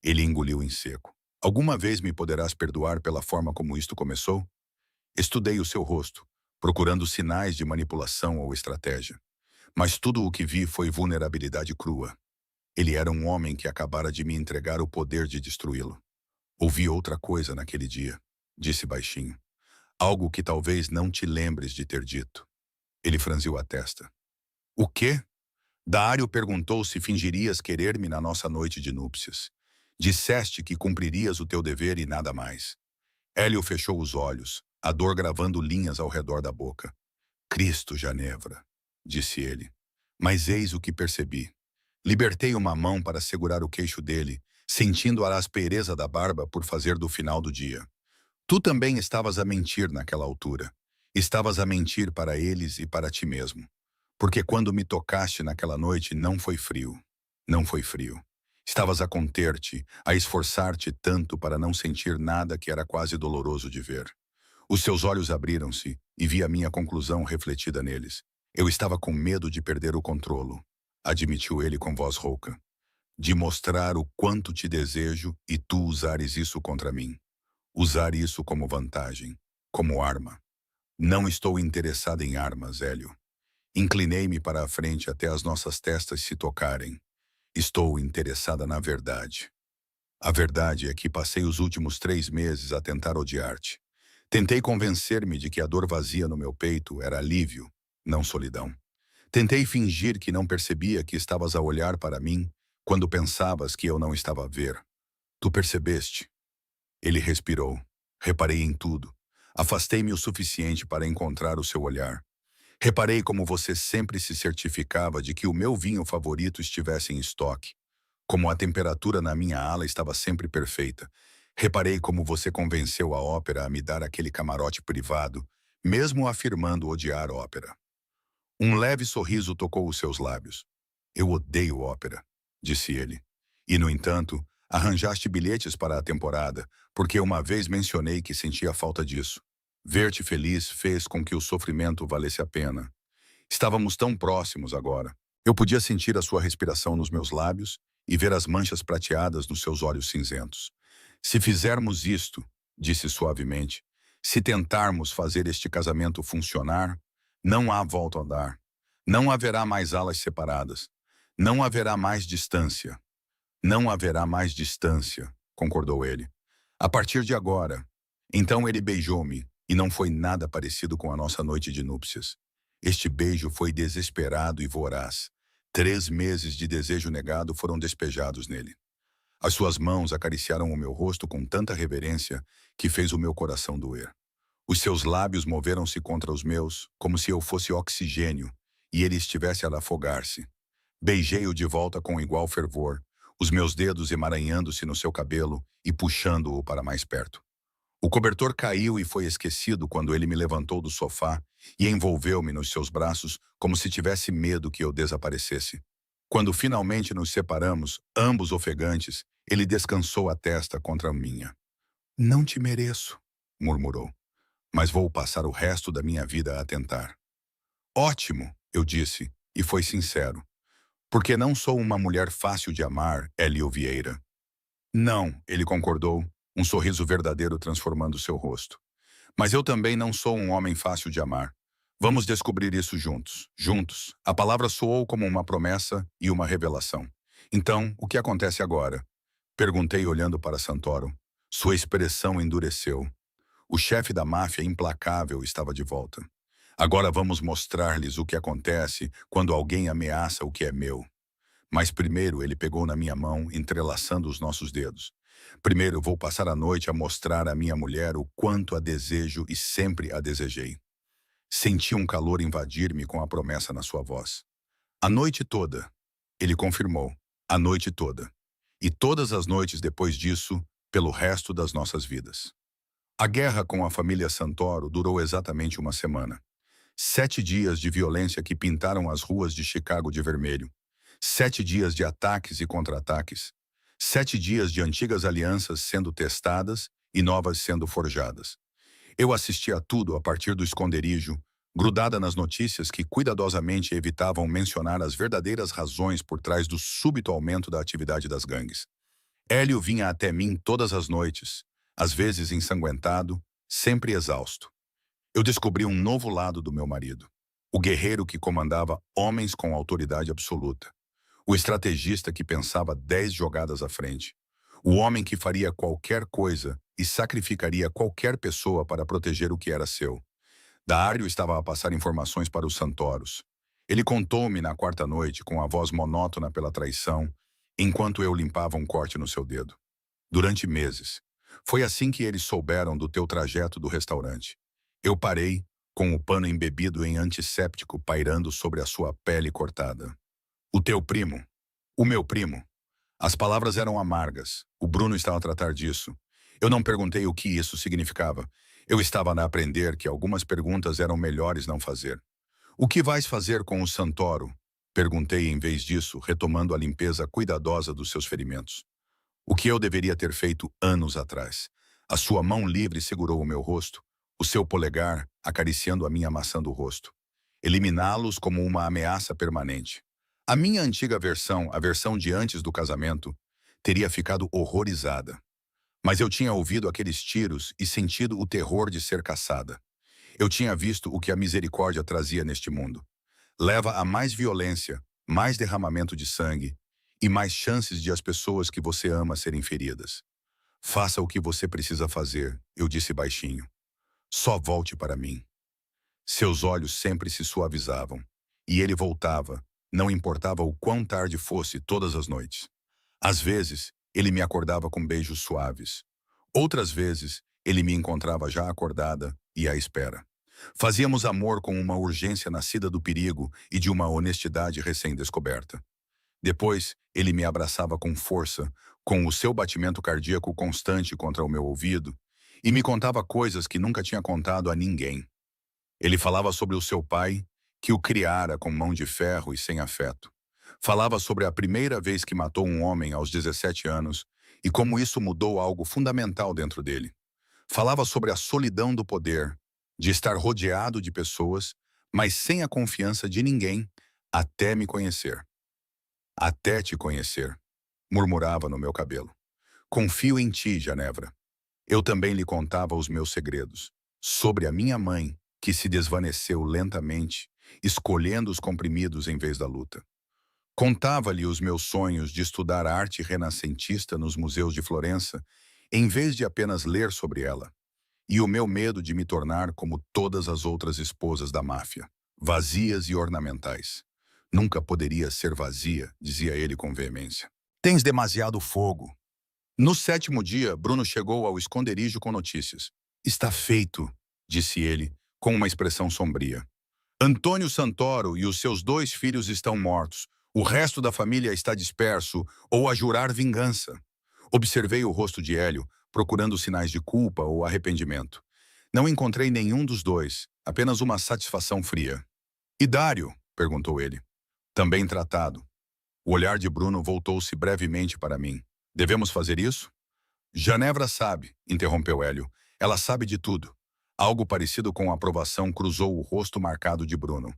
Ele engoliu em seco. Alguma vez me poderás perdoar pela forma como isto começou? Estudei o seu rosto, procurando sinais de manipulação ou estratégia. Mas tudo o que vi foi vulnerabilidade crua. Ele era um homem que acabara de me entregar o poder de destruí-lo. Ouvi outra coisa naquele dia, disse baixinho. Algo que talvez não te lembres de ter dito. Ele franziu a testa. O quê? Dário perguntou se fingirias querer-me na nossa noite de núpcias. Disseste que cumpririas o teu dever e nada mais. Hélio fechou os olhos, a dor gravando linhas ao redor da boca. Cristo, Genevra, disse ele. Mas eis o que percebi. Libertei uma mão para segurar o queixo dele, sentindo a aspereza da barba por fazer do final do dia. Tu também estavas a mentir naquela altura. Estavas a mentir para eles e para ti mesmo. Porque quando me tocaste naquela noite não foi frio. Não foi frio. Estavas a conter-te, a esforçar-te tanto para não sentir nada que era quase doloroso de ver. Os seus olhos abriram-se e vi a minha conclusão refletida neles. Eu estava com medo de perder o controlo, admitiu ele com voz rouca. De mostrar o quanto te desejo e tu usares isso contra mim. Usar isso como vantagem, como arma. Não estou interessado em armas, Hélio. Inclinei-me para a frente até as nossas testas se tocarem. Estou interessada na verdade. A verdade é que passei os últimos 3 meses a tentar odiar-te. Tentei convencer-me de que a dor vazia no meu peito era alívio, não solidão. Tentei fingir que não percebia que estavas a olhar para mim quando pensavas que eu não estava a ver. Tu percebeste? Ele respirou. Reparei em tudo. Afastei-me o suficiente para encontrar o seu olhar. Reparei como você sempre se certificava de que o meu vinho favorito estivesse em estoque. Como a temperatura na minha ala estava sempre perfeita. Reparei como você convenceu a ópera a me dar aquele camarote privado, mesmo afirmando odiar ópera. Um leve sorriso tocou os seus lábios. Eu odeio ópera, disse ele. E, no entanto, arranjaste bilhetes para a temporada, porque uma vez mencionei que sentia falta disso. Ver-te feliz fez com que o sofrimento valesse a pena. Estávamos tão próximos agora. Eu podia sentir a sua respiração nos meus lábios e ver as manchas prateadas nos seus olhos cinzentos. Se fizermos isto, disse suavemente, se tentarmos fazer este casamento funcionar, não há volta a dar. Não haverá mais alas separadas. Não haverá mais distância. Não haverá mais distância, concordou ele. A partir de agora. Então ele beijou-me, e não foi nada parecido com a nossa noite de núpcias. Este beijo foi desesperado e voraz. 3 meses de desejo negado foram despejados nele. As suas mãos acariciaram o meu rosto com tanta reverência que fez o meu coração doer. Os seus lábios moveram-se contra os meus, como se eu fosse oxigênio, e ele estivesse a afogar-se. Beijei-o de volta com igual fervor, os meus dedos emaranhando-se no seu cabelo e puxando-o para mais perto. O cobertor caiu e foi esquecido quando ele me levantou do sofá e envolveu-me nos seus braços como se tivesse medo que eu desaparecesse. Quando finalmente nos separamos, ambos ofegantes, ele descansou a testa contra a minha. Não te mereço, murmurou, mas vou passar o resto da minha vida a tentar. Ótimo, eu disse, e foi sincero. Porque não sou uma mulher fácil de amar, Hélio Vieira. Não, ele concordou, um sorriso verdadeiro transformando seu rosto. Mas eu também não sou um homem fácil de amar. Vamos descobrir isso juntos. Juntos. A palavra soou como uma promessa e uma revelação. Então, o que acontece agora? Perguntei olhando para Santoro. Sua expressão endureceu. O chefe da máfia implacável estava de volta. Agora vamos mostrar-lhes o que acontece quando alguém ameaça o que é meu. Mas primeiro ele pegou na minha mão, entrelaçando os nossos dedos. Primeiro vou passar a noite a mostrar à minha mulher o quanto a desejo e sempre a desejei. Senti um calor invadir-me com a promessa na sua voz. A noite toda, ele confirmou, a noite toda. e todas as noites depois disso, pelo resto das nossas vidas. A guerra com a família Santoro durou exatamente uma semana. 7 dias de violência que pintaram as ruas de Chicago de vermelho. 7 dias de ataques e contra-ataques. 7 dias de antigas alianças sendo testadas e novas sendo forjadas. Eu assisti a tudo a partir do esconderijo, grudada nas notícias que cuidadosamente evitavam mencionar as verdadeiras razões por trás do súbito aumento da atividade das gangues. Hélio vinha até mim todas as noites, às vezes ensanguentado, sempre exausto. Eu descobri um novo lado do meu marido. O guerreiro que comandava homens com autoridade absoluta. O estrategista que pensava 10 jogadas à frente. O homem que faria qualquer coisa e sacrificaria qualquer pessoa para proteger o que era seu. Dário estava a passar informações para os Santoros. Ele contou-me na quarta noite, com a voz monótona pela traição, enquanto eu limpava um corte no seu dedo. Durante meses. Foi assim que eles souberam do teu trajeto do restaurante. Eu parei, com o pano embebido em antisséptico pairando sobre a sua pele cortada. O teu primo. O meu primo. As palavras eram amargas. O Bruno estava a tratar disso. Eu não perguntei o que isso significava. Eu estava a aprender que algumas perguntas eram melhores não fazer. O que vais fazer com o Santoro? Perguntei em vez disso, retomando a limpeza cuidadosa dos seus ferimentos. O que eu deveria ter feito anos atrás. A sua mão livre segurou o meu rosto, o seu polegar acariciando a minha maçã do rosto. Eliminá-los como uma ameaça permanente. A minha antiga versão, a versão de antes do casamento, teria ficado horrorizada. Mas eu tinha ouvido aqueles tiros e sentido o terror de ser caçada. Eu tinha visto o que a misericórdia trazia neste mundo. Leva a mais violência, mais derramamento de sangue e mais chances de as pessoas que você ama serem feridas. Faça o que você precisa fazer, eu disse baixinho. Só volte para mim. Seus olhos sempre se suavizavam, e ele voltava, não importava o quão tarde fosse todas as noites. Às vezes, ele me acordava com beijos suaves. Outras vezes, ele me encontrava já acordada e à espera. Fazíamos amor com uma urgência nascida do perigo e de uma honestidade recém-descoberta. Depois, ele me abraçava com força, com o seu batimento cardíaco constante contra o meu ouvido, e me contava coisas que nunca tinha contado a ninguém. Ele falava sobre o seu pai, que o criara com mão de ferro e sem afeto. Falava sobre a primeira vez que matou um homem aos 17 anos e como isso mudou algo fundamental dentro dele. Falava sobre a solidão do poder, de estar rodeado de pessoas, mas sem a confiança de ninguém, até me conhecer. Até te conhecer, murmurava no meu cabelo. Confio em ti, Genevra. Eu também lhe contava os meus segredos. Sobre a minha mãe, que se desvaneceu lentamente, escolhendo os comprimidos em vez da luta. Contava-lhe os meus sonhos de estudar arte renascentista nos museus de Florença, em vez de apenas ler sobre ela. E o meu medo de me tornar como todas as outras esposas da máfia, vazias e ornamentais. Nunca poderia ser vazia, dizia ele com veemência. Tens demasiado fogo. No sétimo dia, Bruno chegou ao esconderijo com notícias. Está feito, disse ele, com uma expressão sombria. Antônio Santoro e os seus 2 filhos estão mortos. O resto da família está disperso ou a jurar vingança. Observei o rosto de Hélio, procurando sinais de culpa ou arrependimento. Não encontrei nenhum dos dois, apenas uma satisfação fria. E Dário? Perguntou ele. Também tratado. O olhar de Bruno voltou-se brevemente para mim. Devemos fazer isso? Genevra sabe, interrompeu Hélio. Ela sabe de tudo. Algo parecido com aprovação cruzou o rosto marcado de Bruno.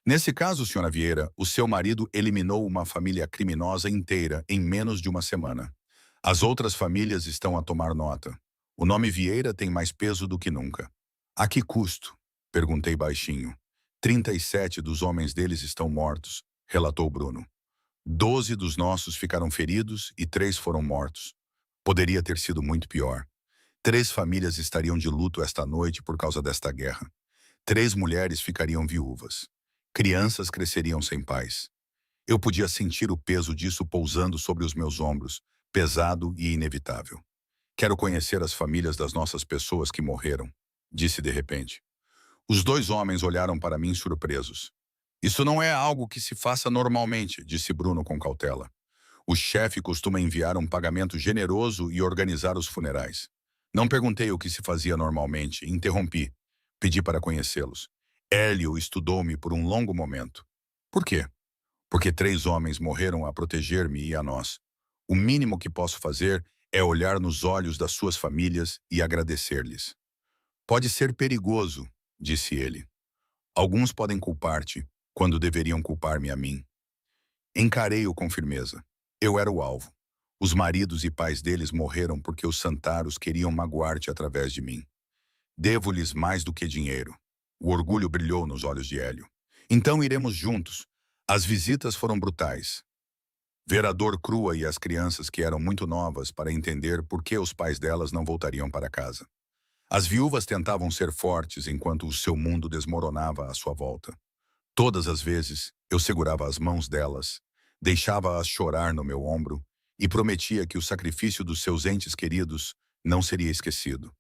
Nesse caso, Sra. Vieira, o seu marido eliminou uma família criminosa inteira em menos de uma semana. As outras famílias estão a tomar nota. O nome Vieira tem mais peso do que nunca. A que custo? Perguntei baixinho. 37 dos homens deles estão mortos, relatou Bruno. 12 dos nossos ficaram feridos e 3 foram mortos. Poderia ter sido muito pior. 3 famílias estariam de luto esta noite por causa desta guerra. 3 mulheres ficariam viúvas. Crianças cresceriam sem pais. Eu podia sentir o peso disso pousando sobre os meus ombros, pesado e inevitável. Quero conhecer as famílias das nossas pessoas que morreram, disse de repente. Os 2 homens olharam para mim surpresos. Isso não é algo que se faça normalmente, disse Bruno com cautela. O chefe costuma enviar um pagamento generoso e organizar os funerais. Não perguntei o que se fazia normalmente, interrompi. Pedi para conhecê-los. Hélio estudou-me por um longo momento. Por quê? Porque 3 homens morreram a proteger-me e a nós. O mínimo que posso fazer é olhar nos olhos das suas famílias e agradecer-lhes. Pode ser perigoso, disse ele. Alguns podem culpar-te, quando deveriam culpar-me a mim. Encarei-o com firmeza. Eu era o alvo. Os maridos e pais deles morreram porque os santaros queriam magoar-te através de mim. Devo-lhes mais do que dinheiro. O orgulho brilhou nos olhos de Hélio. Então iremos juntos. As visitas foram brutais. Ver a dor crua e as crianças que eram muito novas para entender por que os pais delas não voltariam para casa. As viúvas tentavam ser fortes enquanto o seu mundo desmoronava à sua volta. Todas as vezes, eu segurava as mãos delas, deixava-as chorar no meu ombro e prometia que o sacrifício dos seus entes queridos não seria esquecido.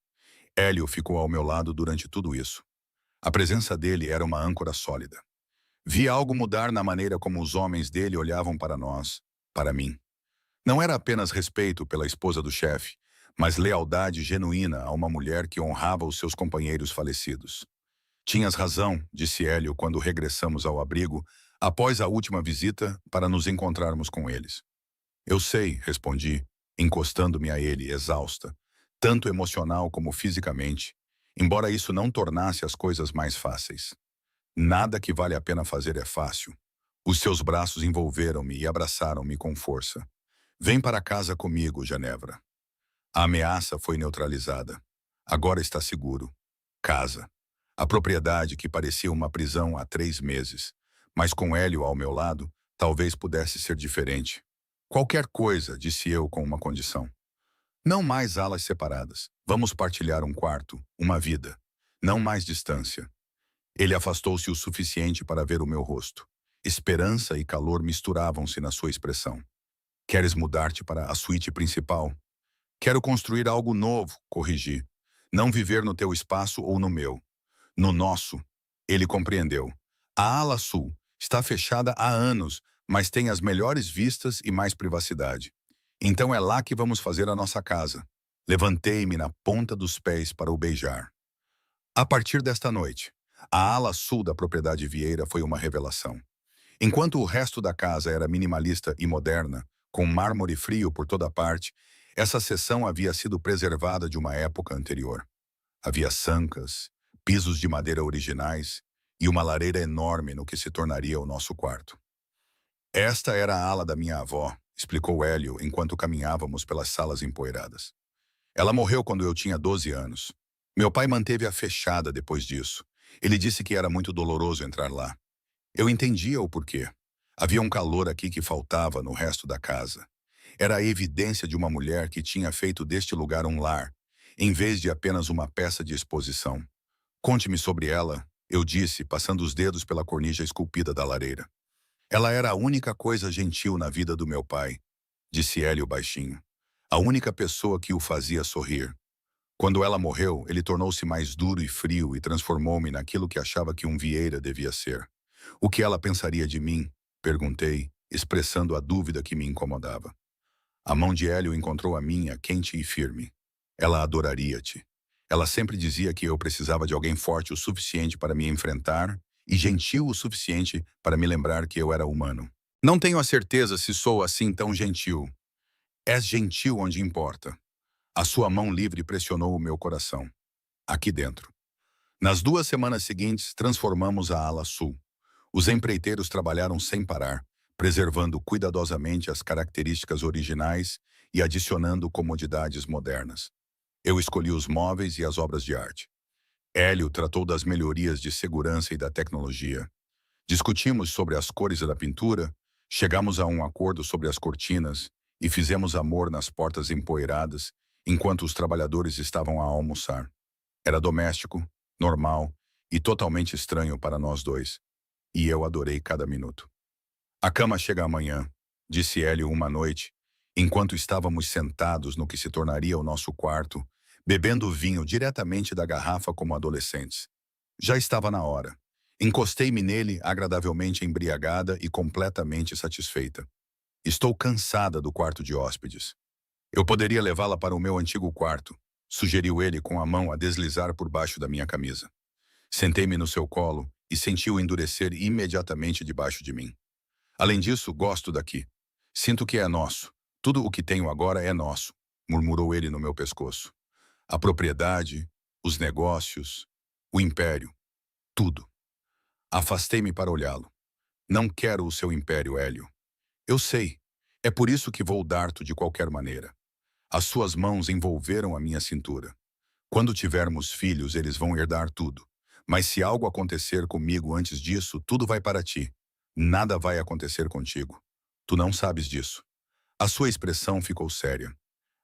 Hélio ficou ao meu lado durante tudo isso. A presença dele era uma âncora sólida. Vi algo mudar na maneira como os homens dele olhavam para nós, para mim. Não era apenas respeito pela esposa do chefe, mas lealdade genuína a uma mulher que honrava os seus companheiros falecidos. Tinhas razão, disse Hélio quando regressamos ao abrigo, após a última visita, para nos encontrarmos com eles. Eu sei, respondi, encostando-me a ele, exausta, tanto emocional como fisicamente, embora isso não tornasse as coisas mais fáceis. Nada que vale a pena fazer é fácil. Os seus braços envolveram-me e abraçaram-me com força. Vem para casa comigo, Genevra. A ameaça foi neutralizada. Agora está seguro. Casa. A propriedade que parecia uma prisão há 3 meses. Mas com Hélio ao meu lado, talvez pudesse ser diferente. Qualquer coisa, disse eu com uma condição. Não mais alas separadas. Vamos partilhar um quarto, uma vida. Não mais distância. Ele afastou-se o suficiente para ver o meu rosto. Esperança e calor misturavam-se na sua expressão. Queres mudar-te para a suíte principal? Quero construir algo novo, corrigi. Não viver no teu espaço ou no meu. No nosso. Ele compreendeu. A ala sul está fechada há anos, mas tem as melhores vistas e mais privacidade. Então é lá que vamos fazer a nossa casa. Levantei-me na ponta dos pés para o beijar. A partir desta noite, a ala sul da propriedade Vieira foi uma revelação. Enquanto o resto da casa era minimalista e moderna, com mármore frio por toda parte, essa seção havia sido preservada de uma época anterior. Havia sancas, pisos de madeira originais e uma lareira enorme no que se tornaria o nosso quarto. Esta era a ala da minha avó, explicou Hélio enquanto caminhávamos pelas salas empoeiradas. Ela morreu quando eu tinha 12 anos. Meu pai manteve-a fechada depois disso. Ele disse que era muito doloroso entrar lá. Eu entendia o porquê. Havia um calor aqui que faltava no resto da casa. Era a evidência de uma mulher que tinha feito deste lugar um lar, em vez de apenas uma peça de exposição. Conte-me sobre ela, eu disse, passando os dedos pela cornija esculpida da lareira. Ela era a única coisa gentil na vida do meu pai, disse Hélio baixinho. A única pessoa que o fazia sorrir. Quando ela morreu, ele tornou-se mais duro e frio e transformou-me naquilo que achava que um Vieira devia ser. O que ela pensaria de mim? Perguntei, expressando a dúvida que me incomodava. A mão de Hélio encontrou a minha, quente e firme. Ela adoraria-te. Ela sempre dizia que eu precisava de alguém forte o suficiente para me enfrentar e gentil o suficiente para me lembrar que eu era humano. Não tenho a certeza se sou assim tão gentil. És gentil onde importa. A sua mão livre pressionou o meu coração. Aqui dentro. Nas 2 semanas seguintes, transformamos a ala sul. Os empreiteiros trabalharam sem parar, preservando cuidadosamente as características originais e adicionando comodidades modernas. Eu escolhi os móveis e as obras de arte. Hélio tratou das melhorias de segurança e da tecnologia. Discutimos sobre as cores da pintura, chegamos a um acordo sobre as cortinas e fizemos amor nas portas empoeiradas enquanto os trabalhadores estavam a almoçar. Era doméstico, normal e totalmente estranho para nós dois. E eu adorei cada minuto. A cama chega amanhã, disse Hélio uma noite, enquanto estávamos sentados no que se tornaria o nosso quarto, bebendo vinho diretamente da garrafa como adolescentes. Já estava na hora. Encostei-me nele agradavelmente embriagada e completamente satisfeita. Estou cansada do quarto de hóspedes. Eu poderia levá-la para o meu antigo quarto, sugeriu ele com a mão a deslizar por baixo da minha camisa. Sentei-me no seu colo e senti-o endurecer imediatamente debaixo de mim. Além disso, gosto daqui. Sinto que é nosso. Tudo o que tenho agora é nosso, murmurou ele no meu pescoço. A propriedade, os negócios, o império, tudo. Afastei-me para olhá-lo. Não quero o seu império, Hélio. Eu sei. É por isso que vou dar-te de qualquer maneira. As suas mãos envolveram a minha cintura. Quando tivermos filhos, eles vão herdar tudo. Mas se algo acontecer comigo antes disso, tudo vai para ti. Nada vai acontecer contigo. Tu não sabes disso. A sua expressão ficou séria.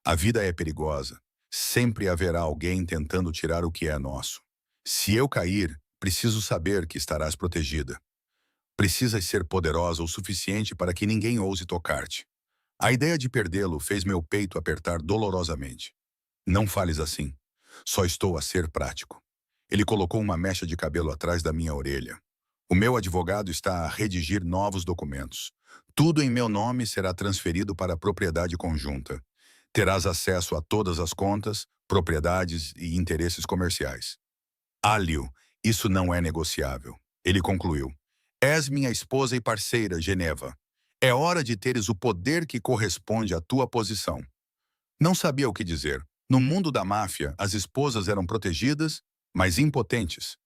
A vida é perigosa. Sempre haverá alguém tentando tirar o que é nosso. Se eu cair, preciso saber que estarás protegida. Precisas ser poderosa o suficiente para que ninguém ouse tocar-te. A ideia de perdê-lo fez meu peito apertar dolorosamente. Não fales assim. Só estou a ser prático. Ele colocou uma mecha de cabelo atrás da minha orelha. O meu advogado está a redigir novos documentos. Tudo em meu nome será transferido para a propriedade conjunta. Terás acesso a todas as contas, propriedades e interesses comerciais. Alio, isso não é negociável. Ele concluiu. És minha esposa e parceira, Geneva. É hora de teres o poder que corresponde à tua posição. Não sabia o que dizer. No mundo da máfia, as esposas eram protegidas, mas impotentes.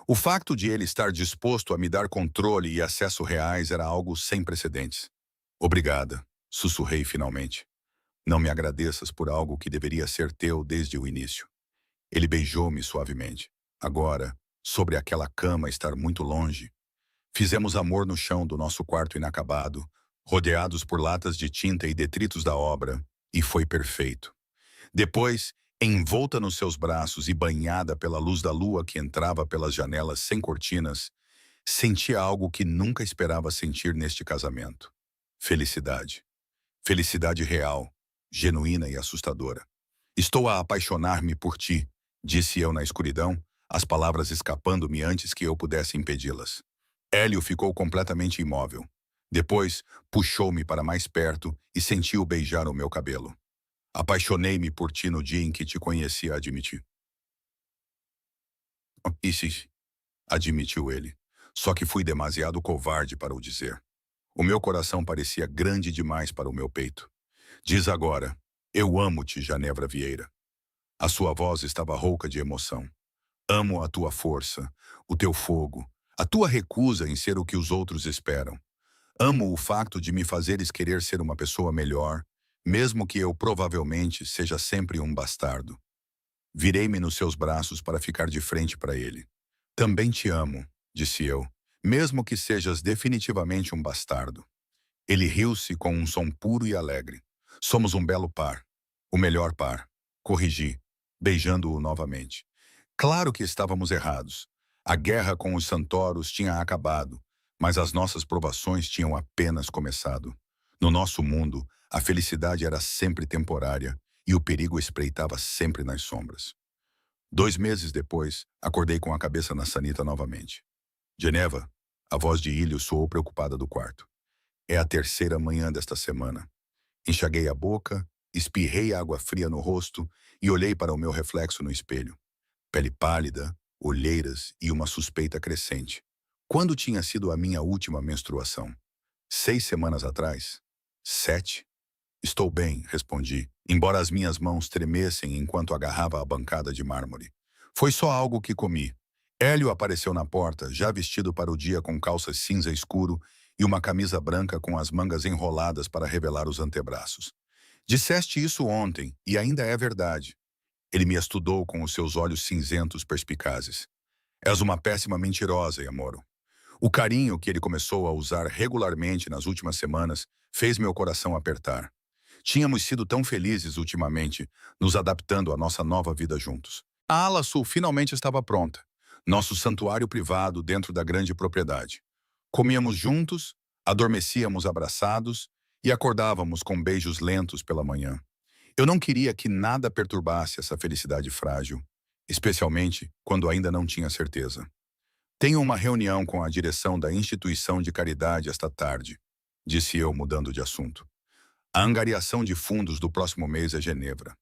O facto de ele estar disposto a me dar controle e acesso reais era algo sem precedentes. Obrigada, sussurrei finalmente. Não me agradeças por algo que deveria ser teu desde o início. Ele beijou-me suavemente. Agora, sobre aquela cama estar muito longe, fizemos amor no chão do nosso quarto inacabado, rodeados por latas de tinta e detritos da obra, e foi perfeito. Depois, envolta nos seus braços e banhada pela luz da lua que entrava pelas janelas sem cortinas, sentia algo que nunca esperava sentir neste casamento. Felicidade. Felicidade real, genuína e assustadora. Estou a apaixonar-me por ti, disse eu na escuridão, as palavras escapando-me antes que eu pudesse impedi-las. Hélio ficou completamente imóvel. Depois, puxou-me para mais perto e sentiu beijar o meu cabelo. Apaixonei-me por ti no dia em que te conheci, admiti. Isso, admitiu ele. Só que fui demasiado covarde para o dizer. O meu coração parecia grande demais para o meu peito. Diz agora, eu amo-te, Genevra Vieira. A sua voz estava rouca de emoção. Amo a tua força, o teu fogo, a tua recusa em ser o que os outros esperam. Amo o facto de me fazeres querer ser uma pessoa melhor, mesmo que eu provavelmente seja sempre um bastardo. Virei-me nos seus braços para ficar de frente para ele. Também te amo, disse eu, mesmo que sejas definitivamente um bastardo. Ele riu-se com um som puro e alegre. Somos um belo par. O melhor par. Corrigi, beijando-o novamente. Claro que estávamos errados. A guerra com os Santoros tinha acabado, mas as nossas provações tinham apenas começado. No nosso mundo, a felicidade era sempre temporária e o perigo espreitava sempre nas sombras. 2 meses depois, acordei com a cabeça na sanita novamente. Geneva, a voz de Ilho soou preocupada do quarto. É a terceira manhã desta semana. Enxaguei a boca, espirrei água fria no rosto e olhei para o meu reflexo no espelho. Pele pálida, olheiras e uma suspeita crescente. Quando tinha sido a minha última menstruação? 6 semanas atrás? 7? Estou bem, respondi, embora as minhas mãos tremessem enquanto agarrava a bancada de mármore. Foi só algo que comi. Hélio apareceu na porta, já vestido para o dia com calças cinza escuro e uma camisa branca com as mangas enroladas para revelar os antebraços. Disseste isso ontem, e ainda é verdade. Ele me estudou com os seus olhos cinzentos perspicazes. És uma péssima mentirosa, Yamoro. O carinho que ele começou a usar regularmente nas últimas semanas fez meu coração apertar. Tínhamos sido tão felizes ultimamente, nos adaptando à nossa nova vida juntos. A ala sul finalmente estava pronta. Nosso santuário privado dentro da grande propriedade. Comíamos juntos, adormecíamos abraçados e acordávamos com beijos lentos pela manhã. Eu não queria que nada perturbasse essa felicidade frágil, especialmente quando ainda não tinha certeza. Tenho uma reunião com a direção da instituição de caridade esta tarde, disse eu, mudando de assunto. A angariação de fundos do próximo mês é Genebra.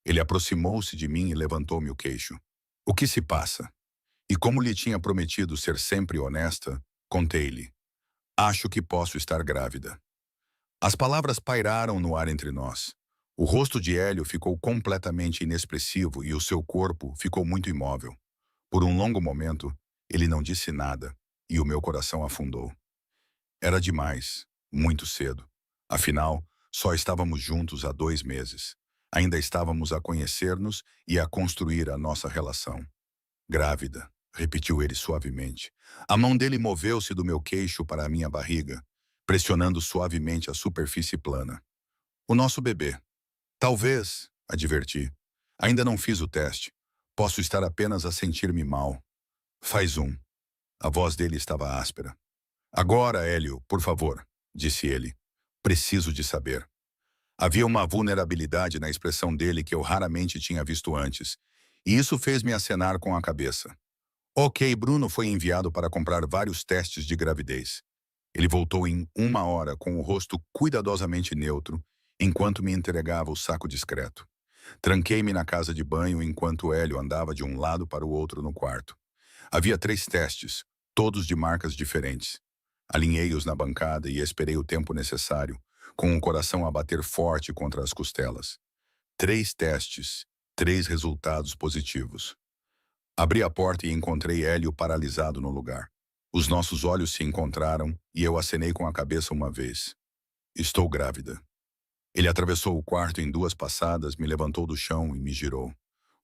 Ele aproximou-se de mim e levantou-me o queixo. O que se passa? E como lhe tinha prometido ser sempre honesta, contei-lhe. Acho que posso estar grávida. As palavras pairaram no ar entre nós. O rosto de Hélio ficou completamente inexpressivo e o seu corpo ficou muito imóvel. Por um longo momento, ele não disse nada, e o meu coração afundou. Era demais, muito cedo. Afinal, só estávamos juntos há 2 meses. Ainda estávamos a conhecer-nos e a construir a nossa relação. Grávida, repetiu ele suavemente. A mão dele moveu-se do meu queixo para a minha barriga, pressionando suavemente a superfície plana. O nosso bebê. Talvez, adverti. Ainda não fiz o teste. Posso estar apenas a sentir-me mal. Faz um. A voz dele estava áspera. Agora, Hélio, por favor, disse ele. Preciso de saber. Havia uma vulnerabilidade na expressão dele que eu raramente tinha visto antes, e isso fez-me acenar com a cabeça. Ok, Bruno foi enviado para comprar vários testes de gravidez. Ele voltou em 1 hora com o rosto cuidadosamente neutro, enquanto me entregava o saco discreto. Tranquei-me na casa de banho enquanto Hélio andava de um lado para o outro no quarto. Havia 3 testes, todos de marcas diferentes. Alinhei-os na bancada e esperei o tempo necessário, com o coração a bater forte contra as costelas. 3 testes, 3 resultados positivos. Abri a porta e encontrei Hélio paralisado no lugar. Os nossos olhos se encontraram e eu acenei com a cabeça uma vez. Estou grávida. Ele atravessou o quarto em 2 passadas, me levantou do chão e me girou.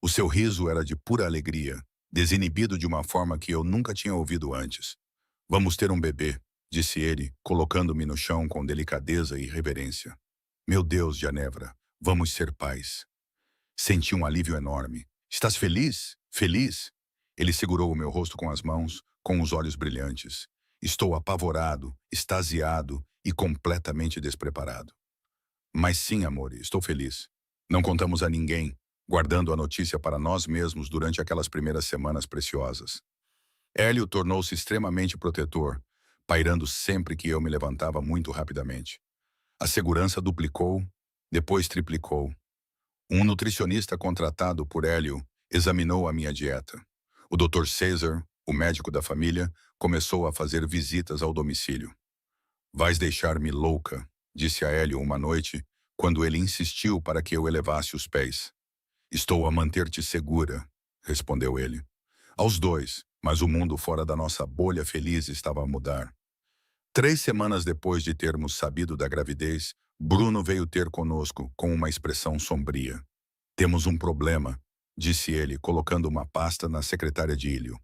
O seu riso era de pura alegria, desinibido de uma forma que eu nunca tinha ouvido antes. Vamos ter um bebê, disse ele, colocando-me no chão com delicadeza e reverência. Meu Deus, Ginevra, vamos ser pais. Senti um alívio enorme. Estás feliz? Feliz? Ele segurou o meu rosto com as mãos, com os olhos brilhantes. Estou apavorado, extasiado e completamente despreparado. Mas sim, amor, estou feliz. Não contamos a ninguém, guardando a notícia para nós mesmos durante aquelas primeiras semanas preciosas. Hélio tornou-se extremamente protetor, pairando sempre que eu me levantava muito rapidamente. A segurança duplicou, depois triplicou. Um nutricionista contratado por Hélio examinou a minha dieta. O Dr. Caesar, o médico da família, começou a fazer visitas ao domicílio. Vais deixar-me louca, disse a Hélio uma noite, quando ele insistiu para que eu elevasse os pés. Estou a manter-te segura, respondeu ele. Aos 2, mas o mundo fora da nossa bolha feliz estava a mudar. 3 semanas depois de termos sabido da gravidez, Bruno veio ter conosco com uma expressão sombria. Temos um problema, disse ele, colocando uma pasta na secretária de Ilho.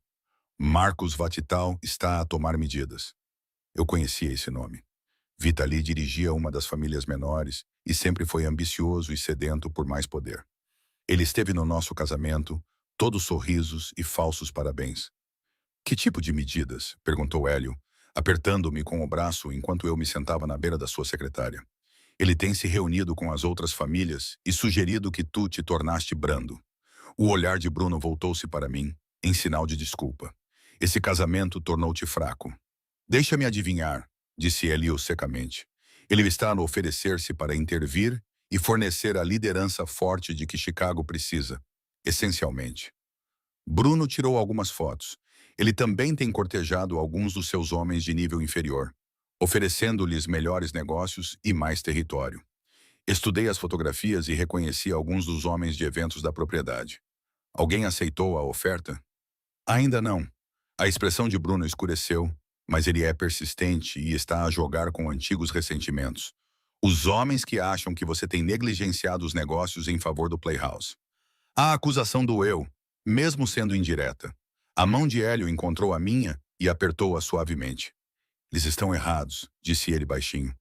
Marcos Vatital está a tomar medidas. Eu conhecia esse nome. Vitali dirigia uma das famílias menores e sempre foi ambicioso e sedento por mais poder. Ele esteve no nosso casamento, todos sorrisos e falsos parabéns. Que tipo de medidas? Perguntou Hélio, apertando-me com o braço enquanto eu me sentava na beira da sua secretária. Ele tem se reunido com as outras famílias e sugerido que tu te tornaste brando. O olhar de Bruno voltou-se para mim, em sinal de desculpa. Esse casamento tornou-te fraco. Deixa-me adivinhar, disse Hélio secamente. Ele está a oferecer-se para intervir e fornecer a liderança forte de que Chicago precisa, essencialmente. Bruno tirou algumas fotos. Ele também tem cortejado alguns dos seus homens de nível inferior, oferecendo-lhes melhores negócios e mais território. Estudei as fotografias e reconheci alguns dos homens de eventos da propriedade. Alguém aceitou a oferta? Ainda não. A expressão de Bruno escureceu, mas ele é persistente e está a jogar com antigos ressentimentos. Os homens que acham que você tem negligenciado os negócios em favor do Playhouse. A acusação doeu, mesmo sendo indireta. A mão de Hélio encontrou a minha e apertou-a suavemente. Eles estão errados, disse ele baixinho.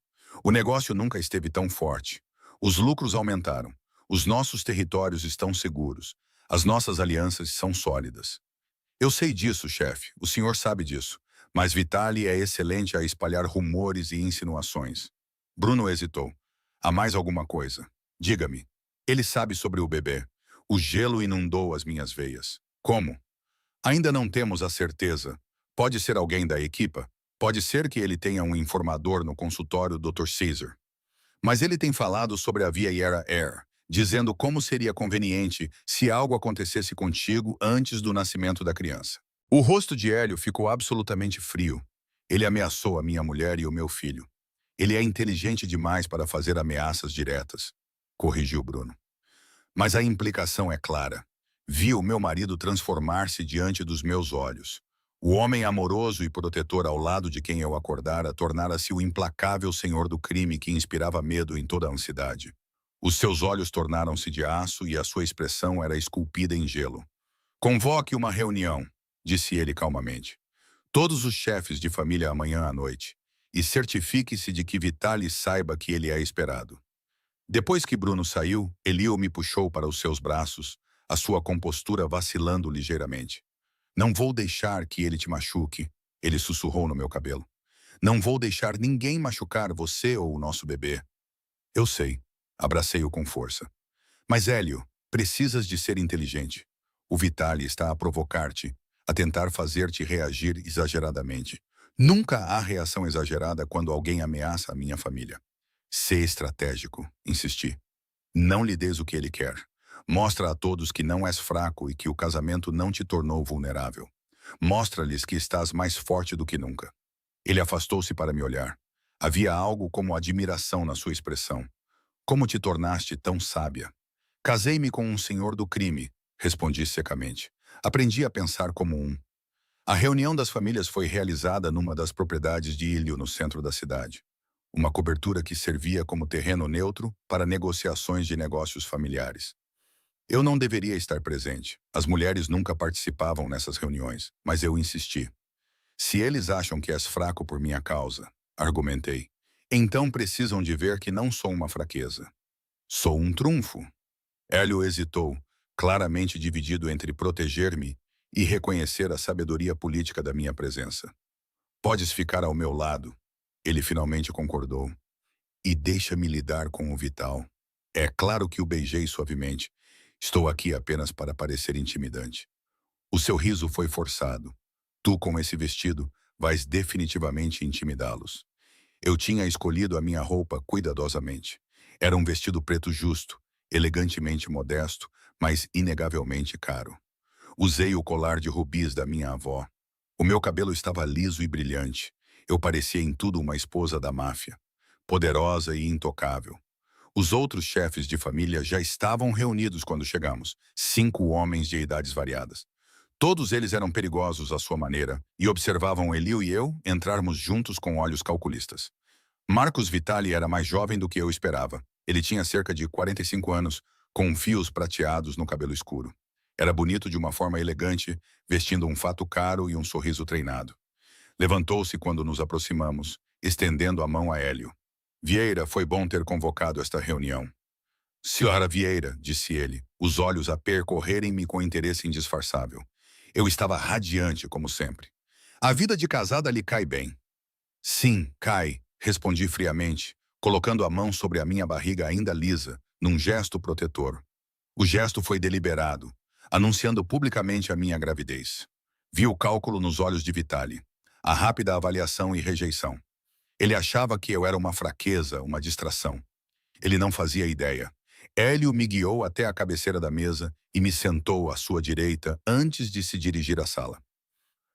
O negócio nunca esteve tão forte. Os lucros aumentaram. Os nossos territórios estão seguros. As nossas alianças são sólidas. Eu sei disso, chefe. O senhor sabe disso. Mas Vitali é excelente a espalhar rumores e insinuações. Bruno hesitou. Há mais alguma coisa? Diga-me. Ele sabe sobre o bebê. O gelo inundou as minhas veias. Como? Ainda não temos a certeza. Pode ser alguém da equipa? Pode ser que ele tenha um informador no consultório do Dr. Caesar. Mas ele tem falado sobre a Viera Air, dizendo como seria conveniente se algo acontecesse contigo antes do nascimento da criança. O rosto de Hélio ficou absolutamente frio. Ele ameaçou a minha mulher e o meu filho. Ele é inteligente demais para fazer ameaças diretas, corrigiu Bruno. Mas a implicação é clara. Vi o meu marido transformar-se diante dos meus olhos. O homem amoroso e protetor ao lado de quem eu acordara tornara-se o implacável senhor do crime que inspirava medo em toda a cidade. Os seus olhos tornaram-se de aço e a sua expressão era esculpida em gelo. Convoque uma reunião, disse ele calmamente. Todos os chefes de família amanhã à noite. E certifique-se de que Vitali saiba que ele é esperado. Depois que Bruno saiu, Elio me puxou para os seus braços, a sua compostura vacilando ligeiramente. Não vou deixar que ele te machuque, ele sussurrou no meu cabelo. Não vou deixar ninguém machucar você ou o nosso bebê. Eu sei, abracei-o com força. Mas, Hélio, precisas de ser inteligente. O Vitali está a provocar-te, a tentar fazer-te reagir exageradamente. Nunca há reação exagerada quando alguém ameaça a minha família. Sê estratégico, insisti. Não lhe des o que ele quer. Mostra a todos que não és fraco e que o casamento não te tornou vulnerável. Mostra-lhes que estás mais forte do que nunca. Ele afastou-se para me olhar. Havia algo como admiração na sua expressão. Como te tornaste tão sábia? Casei-me com um senhor do crime, respondi secamente. Aprendi a pensar como um. A reunião das famílias foi realizada numa das propriedades de Ilho, no centro da cidade. Uma cobertura que servia como terreno neutro para negociações de negócios familiares. Eu não deveria estar presente. As mulheres nunca participavam nessas reuniões, mas eu insisti. Se eles acham que és fraco por minha causa, argumentei, então precisam de ver que não sou uma fraqueza. Sou um trunfo. Hélio hesitou, claramente dividido entre proteger-me e reconhecer a sabedoria política da minha presença. Podes ficar ao meu lado, ele finalmente concordou. E deixa-me lidar com o vital. É claro que o beijei suavemente. Estou aqui apenas para parecer intimidante. O seu riso foi forçado. Tu, com esse vestido, vais definitivamente intimidá-los. Eu tinha escolhido a minha roupa cuidadosamente. Era um vestido preto justo, elegantemente modesto, mas inegavelmente caro. Usei o colar de rubis da minha avó. O meu cabelo estava liso e brilhante. Eu parecia em tudo uma esposa da máfia, poderosa e intocável. Os outros chefes de família já estavam reunidos quando chegamos, 5 homens de idades variadas. Todos eles eram perigosos à sua maneira e observavam Elio e eu entrarmos juntos com olhos calculistas. Marcos Vitali era mais jovem do que eu esperava. Ele tinha cerca de 45 anos, com fios prateados no cabelo escuro. Era bonito de uma forma elegante, vestindo um fato caro e um sorriso treinado. Levantou-se quando nos aproximamos, estendendo a mão a Hélio. Vieira, foi bom ter convocado esta reunião. Senhora Vieira, disse ele, os olhos a percorrerem-me com interesse indisfarçável. Eu estava radiante, como sempre. A vida de casada lhe cai bem. Sim, cai, respondi friamente, colocando a mão sobre a minha barriga ainda lisa, num gesto protetor. O gesto foi deliberado, anunciando publicamente a minha gravidez. Vi o cálculo nos olhos de Vitali, a rápida avaliação e rejeição. Ele achava que eu era uma fraqueza, uma distração. Ele não fazia ideia. Hélio me guiou até a cabeceira da mesa e me sentou à sua direita antes de se dirigir à sala.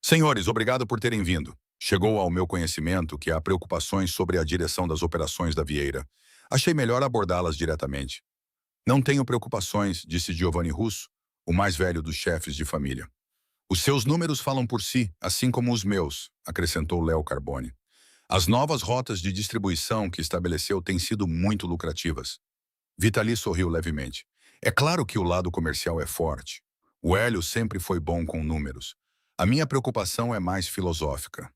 Senhores, obrigado por terem vindo. Chegou ao meu conhecimento que há preocupações sobre a direção das operações da Vieira. Achei melhor abordá-las diretamente. Não tenho preocupações, disse Giovanni Russo, o mais velho dos chefes de família. Os seus números falam por si, assim como os meus, acrescentou Léo Carbone. As novas rotas de distribuição que estabeleceu têm sido muito lucrativas. Vitali sorriu levemente. É claro que o lado comercial é forte. O Hélio sempre foi bom com números. A minha preocupação é mais filosófica.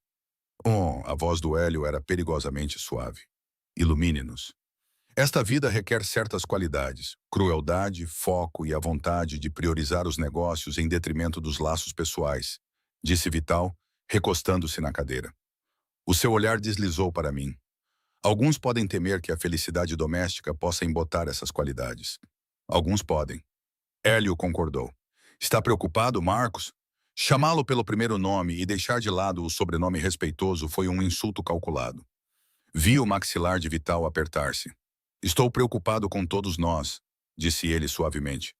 Oh, a voz do Hélio era perigosamente suave. Ilumine-nos. Esta vida requer certas qualidades, crueldade, foco e a vontade de priorizar os negócios em detrimento dos laços pessoais, disse Vital, recostando-se na cadeira. O seu olhar deslizou para mim. Alguns podem temer que a felicidade doméstica possa embotar essas qualidades. Alguns podem. Hélio concordou. Está preocupado, Marcos? Chamá-lo pelo primeiro nome e deixar de lado o sobrenome respeitoso foi um insulto calculado. Vi o maxilar de Vital apertar-se. Estou preocupado com todos nós, disse ele suavemente.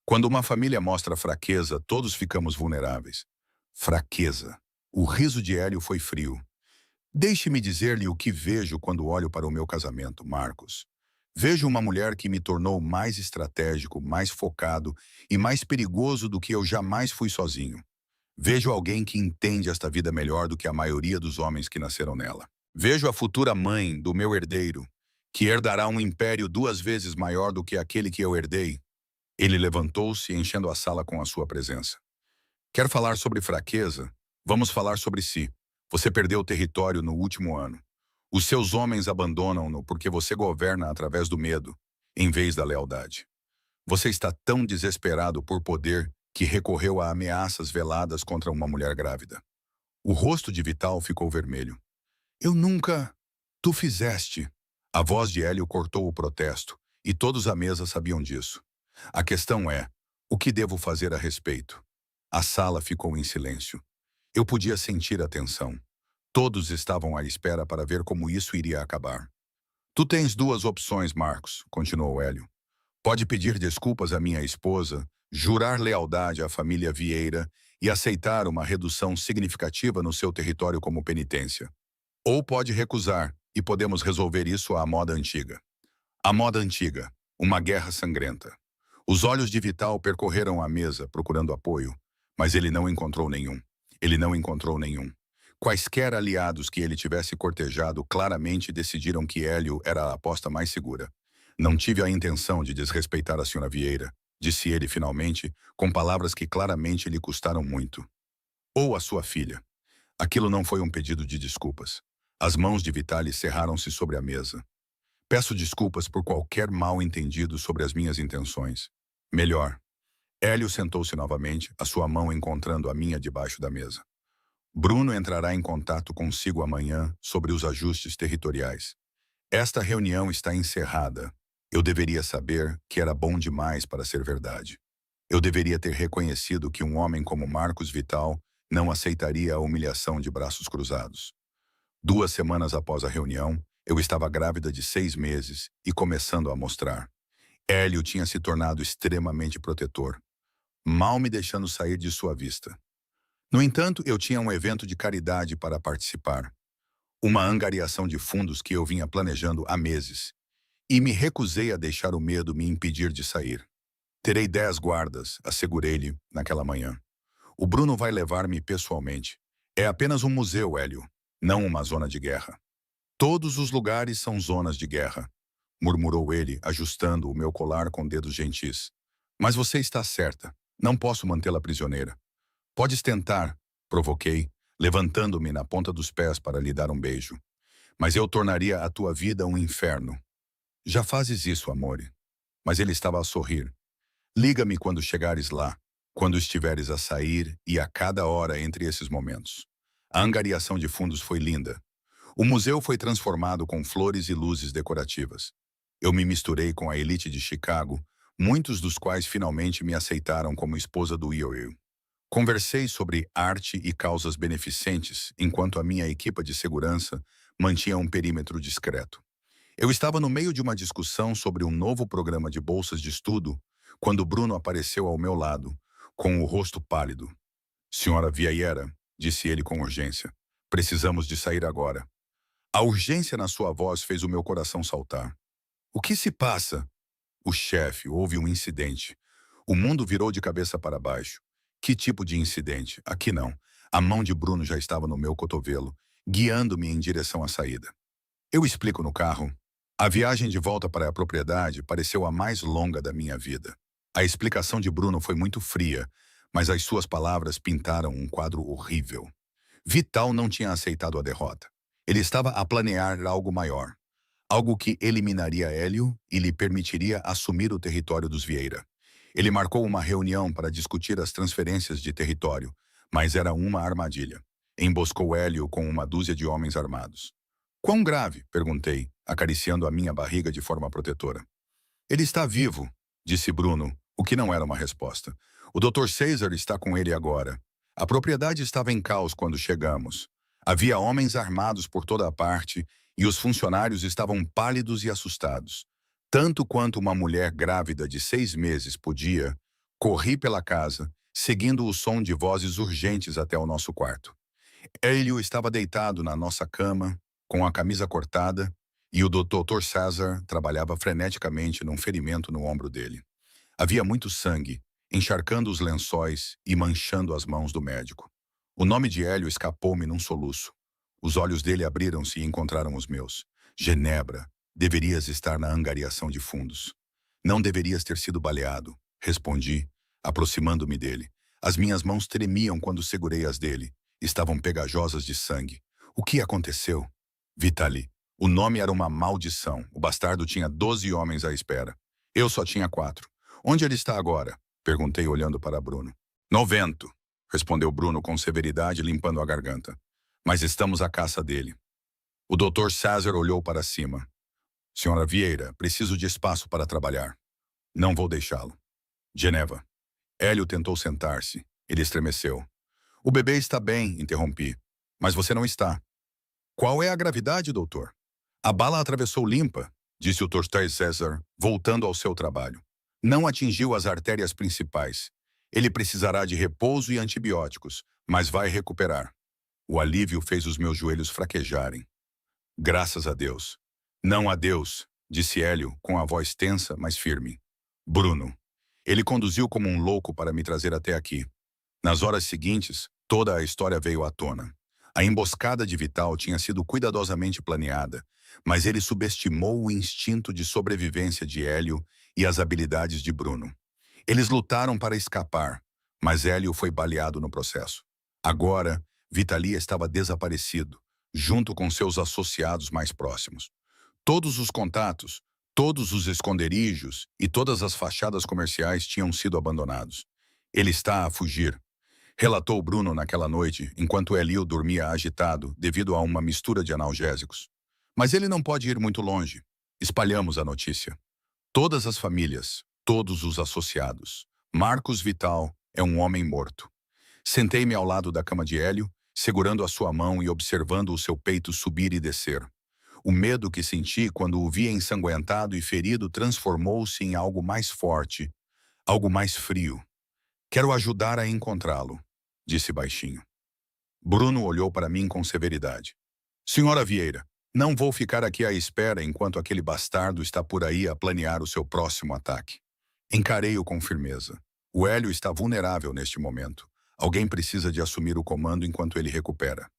Quando uma família mostra fraqueza, todos ficamos vulneráveis. Fraqueza. O riso de Hélio foi frio. Deixe-me dizer-lhe o que vejo quando olho para o meu casamento, Marcos. Vejo uma mulher que me tornou mais estratégico, mais focado e mais perigoso do que eu jamais fui sozinho. Vejo alguém que entende esta vida melhor do que a maioria dos homens que nasceram nela. Vejo a futura mãe do meu herdeiro, que herdará um império 2 vezes maior do que aquele que eu herdei. Ele levantou-se, enchendo a sala com a sua presença. Quer falar sobre fraqueza? Vamos falar sobre si. Você perdeu o território no último ano. Os seus homens abandonam-no porque você governa através do medo, em vez da lealdade. Você está tão desesperado por poder que recorreu a ameaças veladas contra uma mulher grávida. O rosto de Vital ficou vermelho. Eu nunca... Tu fizeste. A voz de Hélio cortou o protesto, e todos à mesa sabiam disso. A questão é, o que devo fazer a respeito? A sala ficou em silêncio. Eu podia sentir a tensão. Todos estavam à espera para ver como isso iria acabar. Tu tens 2 opções, Marcos, continuou Hélio. Pode pedir desculpas à minha esposa, jurar lealdade à família Vieira e aceitar uma redução significativa no seu território como penitência. Ou pode recusar, e podemos resolver isso à moda antiga. A moda antiga, uma guerra sangrenta. Os olhos de Vital percorreram a mesa, procurando apoio, mas ele não encontrou nenhum. Ele não encontrou nenhum. Quaisquer aliados que ele tivesse cortejado claramente decidiram que Hélio era a aposta mais segura. Não tive a intenção de desrespeitar a senhora Vieira, disse ele finalmente, com palavras que claramente lhe custaram muito. Ou a sua filha. Aquilo não foi um pedido de desculpas. As mãos de Vitali cerraram-se sobre a mesa. Peço desculpas por qualquer mal-entendido sobre as minhas intenções. Melhor. Hélio sentou-se novamente, a sua mão encontrando a minha debaixo da mesa. Bruno entrará em contato consigo amanhã sobre os ajustes territoriais. Esta reunião está encerrada. Eu deveria saber que era bom demais para ser verdade. Eu deveria ter reconhecido que um homem como Marcos Vital não aceitaria a humilhação de braços cruzados. 2 semanas após a reunião, eu estava grávida de 6 meses e começando a mostrar. Hélio tinha se tornado extremamente protetor, mal me deixando sair de sua vista. No entanto, eu tinha um evento de caridade para participar, uma angariação de fundos que eu vinha planejando há meses, e me recusei a deixar o medo me impedir de sair. Terei 10 guardas, assegurei-lhe naquela manhã. O Bruno vai levar-me pessoalmente. É apenas um museu, Hélio, não uma zona de guerra. Todos os lugares são zonas de guerra, murmurou ele, ajustando o meu colar com dedos gentis. Mas você está certa. Não posso mantê-la prisioneira. Podes tentar, provoquei, levantando-me na ponta dos pés para lhe dar um beijo. Mas eu tornaria a tua vida um inferno. Já fazes isso, amore. Mas ele estava a sorrir. Liga-me quando chegares lá, quando estiveres a sair e a cada hora entre esses momentos. A angariação de fundos foi linda. O museu foi transformado com flores e luzes decorativas. Eu me misturei com a elite de Chicago, muitos dos quais finalmente me aceitaram como esposa do Will. Conversei sobre arte e causas beneficentes, enquanto a minha equipe de segurança mantinha um perímetro discreto. Eu estava no meio de uma discussão sobre um novo programa de bolsas de estudo, quando Bruno apareceu ao meu lado, com o rosto pálido. Senhora Vieira, disse ele com urgência, precisamos de sair agora. A urgência na sua voz fez o meu coração saltar. O que se passa? O chefe, houve um incidente. O mundo virou de cabeça para baixo. Que tipo de incidente? Aqui não. A mão de Bruno já estava no meu cotovelo, guiando-me em direção à saída. Eu explico no carro. A viagem de volta para a propriedade pareceu a mais longa da minha vida. A explicação de Bruno foi muito fria, mas as suas palavras pintaram um quadro horrível. Vital não tinha aceitado a derrota. Ele estava a planear algo maior. Algo que eliminaria Hélio e lhe permitiria assumir o território dos Vieira. Ele marcou uma reunião para discutir as transferências de território, mas era uma armadilha. Emboscou Hélio com uma dúzia de homens armados. Quão grave? Perguntei, acariciando a minha barriga de forma protetora. Ele está vivo, disse Bruno, o que não era uma resposta. O Dr. Caesar está com ele agora. A propriedade estava em caos quando chegamos. Havia homens armados por toda a parte e os funcionários estavam pálidos e assustados. Tanto quanto uma mulher grávida de 6 meses podia, corri pela casa, seguindo o som de vozes urgentes até o nosso quarto. Hélio estava deitado na nossa cama, com a camisa cortada, e o Dr. César trabalhava freneticamente num ferimento no ombro dele. Havia muito sangue, encharcando os lençóis e manchando as mãos do médico. O nome de Hélio escapou-me num soluço. Os olhos dele abriram-se e encontraram os meus. Genebra, deverias estar na angariação de fundos. Não deverias ter sido baleado, respondi, aproximando-me dele. As minhas mãos tremiam quando segurei as dele. Estavam pegajosas de sangue. O que aconteceu? Vitali. O nome era uma maldição. O bastardo tinha 12 homens à espera. Eu só tinha 4. Onde ele está agora? Perguntei olhando para Bruno. No vento, respondeu Bruno com severidade, limpando a garganta. Mas estamos à caça dele. O Dr. César olhou para cima. Senhora Vieira, preciso de espaço para trabalhar. Não vou deixá-lo. Geneva. Hélio tentou sentar-se. Ele estremeceu. O bebê está bem, interrompi. Mas você não está. Qual é a gravidade, doutor? A bala atravessou limpa, disse o Dr. César, voltando ao seu trabalho. Não atingiu as artérias principais. Ele precisará de repouso e antibióticos, mas vai recuperar. O alívio fez os meus joelhos fraquejarem. Graças a Deus. Não a Deus, disse Hélio, com a voz tensa, mas firme. Bruno. Ele conduziu como um louco para me trazer até aqui. Nas horas seguintes, toda a história veio à tona. A emboscada de Vital tinha sido cuidadosamente planeada, mas ele subestimou o instinto de sobrevivência de Hélio e as habilidades de Bruno. Eles lutaram para escapar, mas Hélio foi baleado no processo. Agora, Vitali estava desaparecido, junto com seus associados mais próximos. Todos os contatos, todos os esconderijos e todas as fachadas comerciais tinham sido abandonados. Ele está a fugir, relatou Bruno naquela noite, enquanto Hélio dormia agitado devido a uma mistura de analgésicos. Mas ele não pode ir muito longe. Espalhamos a notícia. Todas as famílias, todos os associados. Marcos Vital é um homem morto. Sentei-me ao lado da cama de Hélio, segurando a sua mão e observando o seu peito subir e descer. O medo que senti quando o vi ensanguentado e ferido transformou-se em algo mais forte, algo mais frio. Quero ajudar a encontrá-lo, disse baixinho. Bruno olhou para mim com severidade. Senhora Vieira, não vou ficar aqui à espera enquanto aquele bastardo está por aí a planear o seu próximo ataque. Encarei-o com firmeza. O Hélio está vulnerável neste momento. Alguém precisa de assumir o comando enquanto ele recupera.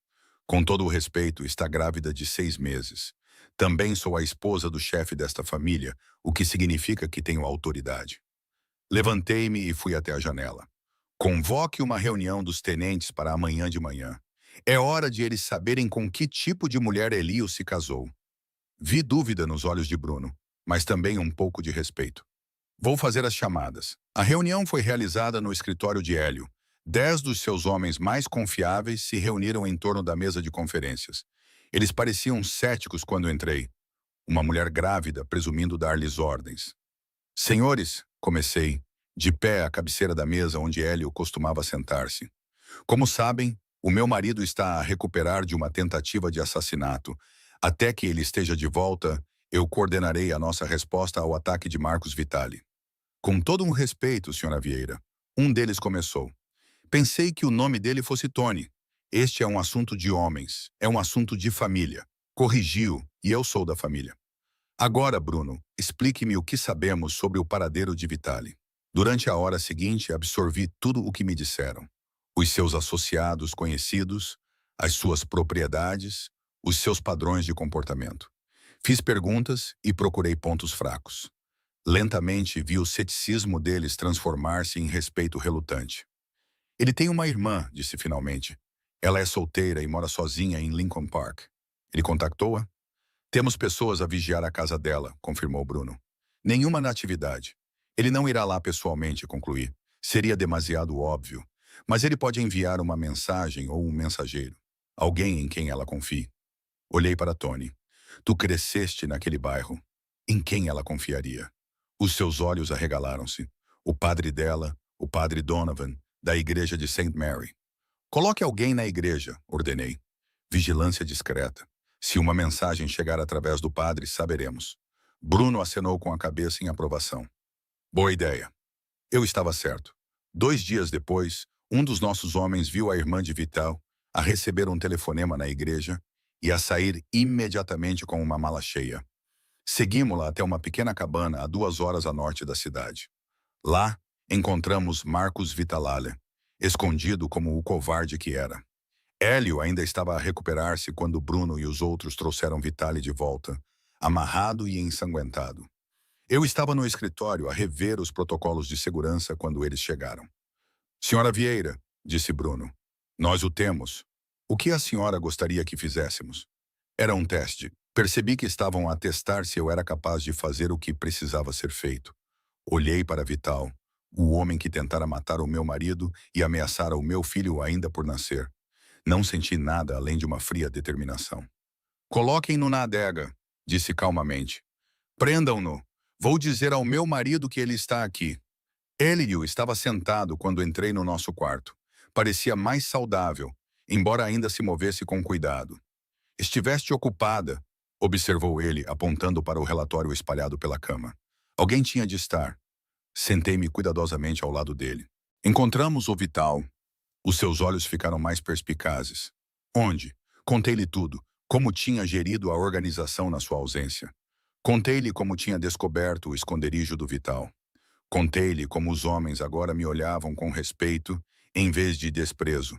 Com todo o respeito, está grávida de 6 meses. Também sou a esposa do chefe desta família, o que significa que tenho autoridade. Levantei-me e fui até a janela. Convoque uma reunião dos tenentes para amanhã de manhã. É hora de eles saberem com que tipo de mulher Elio se casou. Vi dúvida nos olhos de Bruno, mas também um pouco de respeito. Vou fazer as chamadas. A reunião foi realizada no escritório de Hélio. 10 dos seus homens mais confiáveis se reuniram em torno da mesa de conferências. Eles pareciam céticos quando entrei. Uma mulher grávida, presumindo dar-lhes ordens. Senhores, comecei, de pé à cabeceira da mesa onde Hélio costumava sentar-se. Como sabem, o meu marido está a recuperar de uma tentativa de assassinato. Até que ele esteja de volta, eu coordenarei a nossa resposta ao ataque de Marcos Vitali. Com todo um respeito, senhora Vieira, um deles começou. Pensei que o nome dele fosse Tony. Este é um assunto de homens, é um assunto de família. Corrigiu, e eu sou da família. Agora, Bruno, explique-me o que sabemos sobre o paradeiro de Vitali. Durante a hora seguinte, absorvi tudo o que me disseram. Os seus associados conhecidos, as suas propriedades, os seus padrões de comportamento. Fiz perguntas e procurei pontos fracos. Lentamente vi o ceticismo deles transformar-se em respeito relutante. Ele tem uma irmã, disse finalmente. Ela é solteira e mora sozinha em Lincoln Park. Ele contactou-a? Temos pessoas a vigiar a casa dela, confirmou Bruno. Nenhuma na atividade. Ele não irá lá pessoalmente, concluí. Seria demasiado óbvio. Mas ele pode enviar uma mensagem ou um mensageiro. Alguém em quem ela confie. Olhei para Tony. Tu cresceste naquele bairro. Em quem ela confiaria? Os seus olhos arregalaram-se. O padre dela, o padre Donovan, da igreja de St. Mary. Coloque alguém na igreja, ordenei. Vigilância discreta. Se uma mensagem chegar através do padre, saberemos. Bruno acenou com a cabeça em aprovação. Boa ideia. Eu estava certo. 2 dias depois, um dos nossos homens viu a irmã de Vital a receber um telefonema na igreja e a sair imediatamente com uma mala cheia. Seguimos-la até uma pequena cabana a 2 horas a norte da cidade. Lá, encontramos Marcos Vitalale, escondido como o covarde que era. Hélio ainda estava a recuperar-se quando Bruno e os outros trouxeram Vitale de volta, amarrado e ensanguentado. Eu estava no escritório a rever os protocolos de segurança quando eles chegaram. Senhora Vieira, disse Bruno, nós o temos. O que a senhora gostaria que fizéssemos? Era um teste. Percebi que estavam a testar se eu era capaz de fazer o que precisava ser feito. Olhei para Vital, o homem que tentara matar o meu marido e ameaçara o meu filho ainda por nascer. Não senti nada além de uma fria determinação. Coloquem-no na adega, disse calmamente. Prendam-no. Vou dizer ao meu marido que ele está aqui. Hélio estava sentado quando entrei no nosso quarto. Parecia mais saudável, embora ainda se movesse com cuidado. Estiveste ocupada, observou ele, apontando para o relatório espalhado pela cama. Alguém tinha de estar. Sentei-me cuidadosamente ao lado dele. Encontramos o Vital. Os seus olhos ficaram mais perspicazes. Onde? Contei-lhe tudo, como tinha gerido a organização na sua ausência. Contei-lhe como tinha descoberto o esconderijo do Vital. Contei-lhe como os homens agora me olhavam com respeito, em vez de desprezo.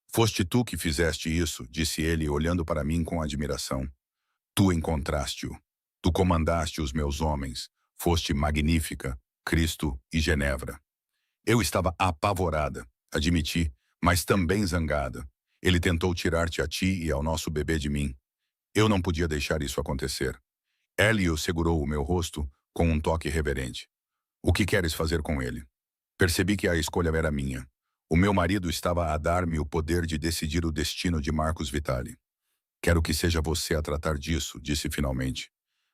Foste tu que fizeste isso, disse ele, olhando para mim com admiração. Tu encontraste-o. Tu comandaste os meus homens. Foste magnífica, Cristo e Genevra. Eu estava apavorada, admiti, mas também zangada. Ele tentou tirar-te a ti e ao nosso bebê de mim. Eu não podia deixar isso acontecer. Hélio segurou o meu rosto com um toque reverente. O que queres fazer com ele? Percebi que a escolha era minha. O meu marido estava a dar-me o poder de decidir o destino de Marcos Vitale. Quero que seja você a tratar disso, disse finalmente.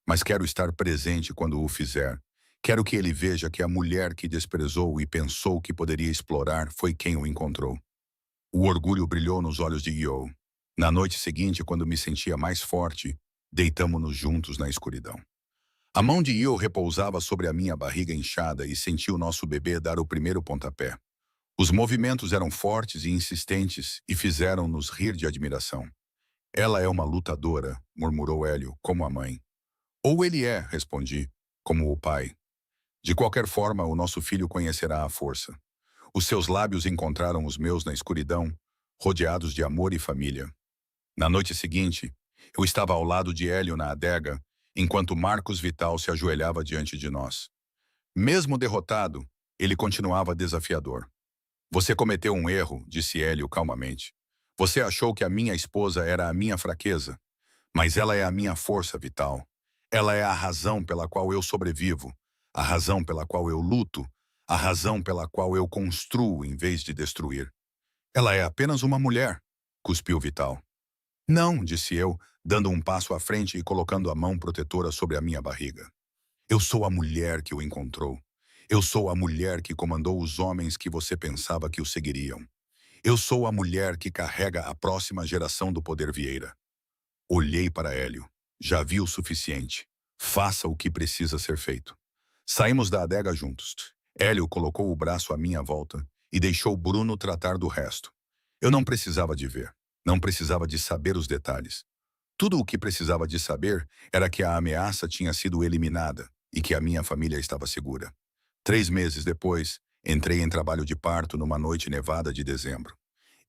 Mas quero estar presente quando o fizer. Quero que ele veja que a mulher que desprezou e pensou que poderia explorar foi quem o encontrou. O orgulho brilhou nos olhos de Yo. Na noite seguinte, quando me sentia mais forte, deitamo-nos juntos na escuridão. A mão de Yo repousava sobre a minha barriga inchada e senti o nosso bebê dar o primeiro pontapé. Os movimentos eram fortes e insistentes e fizeram-nos rir de admiração. Ela é uma lutadora, murmurou Hélio, como a mãe. Ou ele é, respondi, como o pai. De qualquer forma, o nosso filho conhecerá a força. Os seus lábios encontraram os meus na escuridão, rodeados de amor e família. Na noite seguinte, eu estava ao lado de Hélio na adega, enquanto Marcos Vital se ajoelhava diante de nós. Mesmo derrotado, ele continuava desafiador. Você cometeu um erro, disse Hélio calmamente. Você achou que a minha esposa era a minha fraqueza, mas ela é a minha força vital. Ela é a razão pela qual eu sobrevivo, a razão pela qual eu luto, a razão pela qual eu construo em vez de destruir. Ela é apenas uma mulher, cuspiu Vital. Não, disse eu, dando um passo à frente e colocando a mão protetora sobre a minha barriga. Eu sou a mulher que o encontrou. Eu sou a mulher que comandou os homens que você pensava que o seguiriam. Eu sou a mulher que carrega a próxima geração do poder Vieira. Olhei para Hélio. Já vi o suficiente. Faça o que precisa ser feito. Saímos da adega juntos. Hélio colocou o braço à minha volta e deixou Bruno tratar do resto. Eu não precisava de ver. Não precisava de saber os detalhes. Tudo o que precisava de saber era que a ameaça tinha sido eliminada e que a minha família estava segura. 3 meses depois, entrei em trabalho de parto numa noite nevada de dezembro.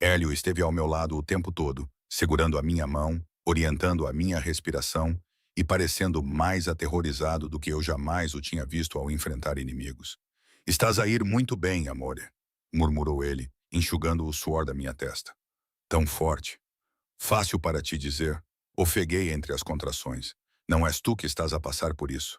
Hélio esteve ao meu lado o tempo todo, segurando a minha mão, orientando a minha respiração e parecendo mais aterrorizado do que eu jamais o tinha visto ao enfrentar inimigos. Estás a ir muito bem, amore, murmurou ele, enxugando o suor da minha testa. Tão forte. Fácil para ti dizer. Ofeguei entre as contrações. Não és tu que estás a passar por isso.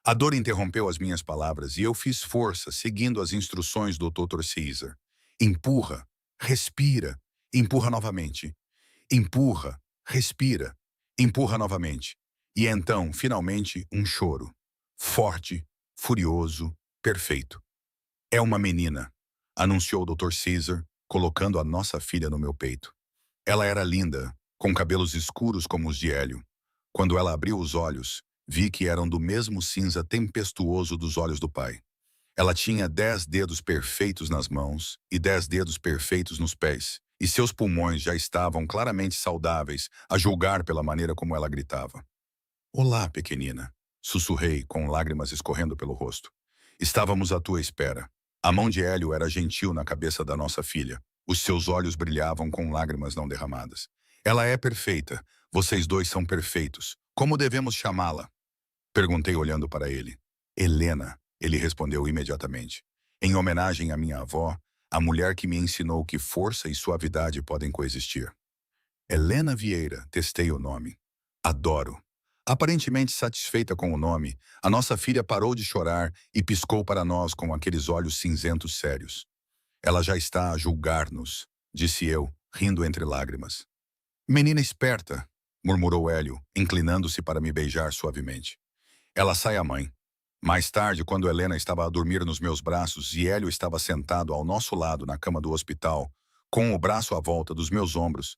A dor interrompeu as minhas palavras e eu fiz força, seguindo as instruções do Dr. Caesar. Empurra, respira, empurra novamente. Empurra, respira, empurra novamente. E então, finalmente, um choro. Forte, furioso, perfeito. É uma menina, anunciou o Dr. Caesar, colocando a nossa filha no meu peito. Ela era linda, com cabelos escuros como os de Hélio. Quando ela abriu os olhos, Vi que eram do mesmo cinza tempestuoso dos olhos do pai. Ela tinha 10 dedos perfeitos nas mãos e 10 dedos perfeitos nos pés, e seus pulmões já estavam claramente saudáveis, a julgar pela maneira como ela gritava. Olá, pequenina, sussurrei, com lágrimas escorrendo pelo rosto. Estávamos à tua espera. A mão de Hélio era gentil na cabeça da nossa filha. Os seus olhos brilhavam com lágrimas não derramadas. Ela é perfeita. Vocês dois são perfeitos. Como devemos chamá-la? Perguntei olhando para ele. Helena, ele respondeu imediatamente. Em homenagem à minha avó, a mulher que me ensinou que força e suavidade podem coexistir. Helena Vieira, testei o nome. Adoro. Aparentemente satisfeita com o nome, a nossa filha parou de chorar e piscou para nós com aqueles olhos cinzentos sérios. Ela já está a julgar-nos, disse eu, rindo entre lágrimas. Menina esperta, murmurou Hélio, inclinando-se para me beijar suavemente. Ela sai a mãe. Mais tarde, quando Helena estava a dormir nos meus braços e Hélio estava sentado ao nosso lado na cama do hospital, com o braço à volta dos meus ombros,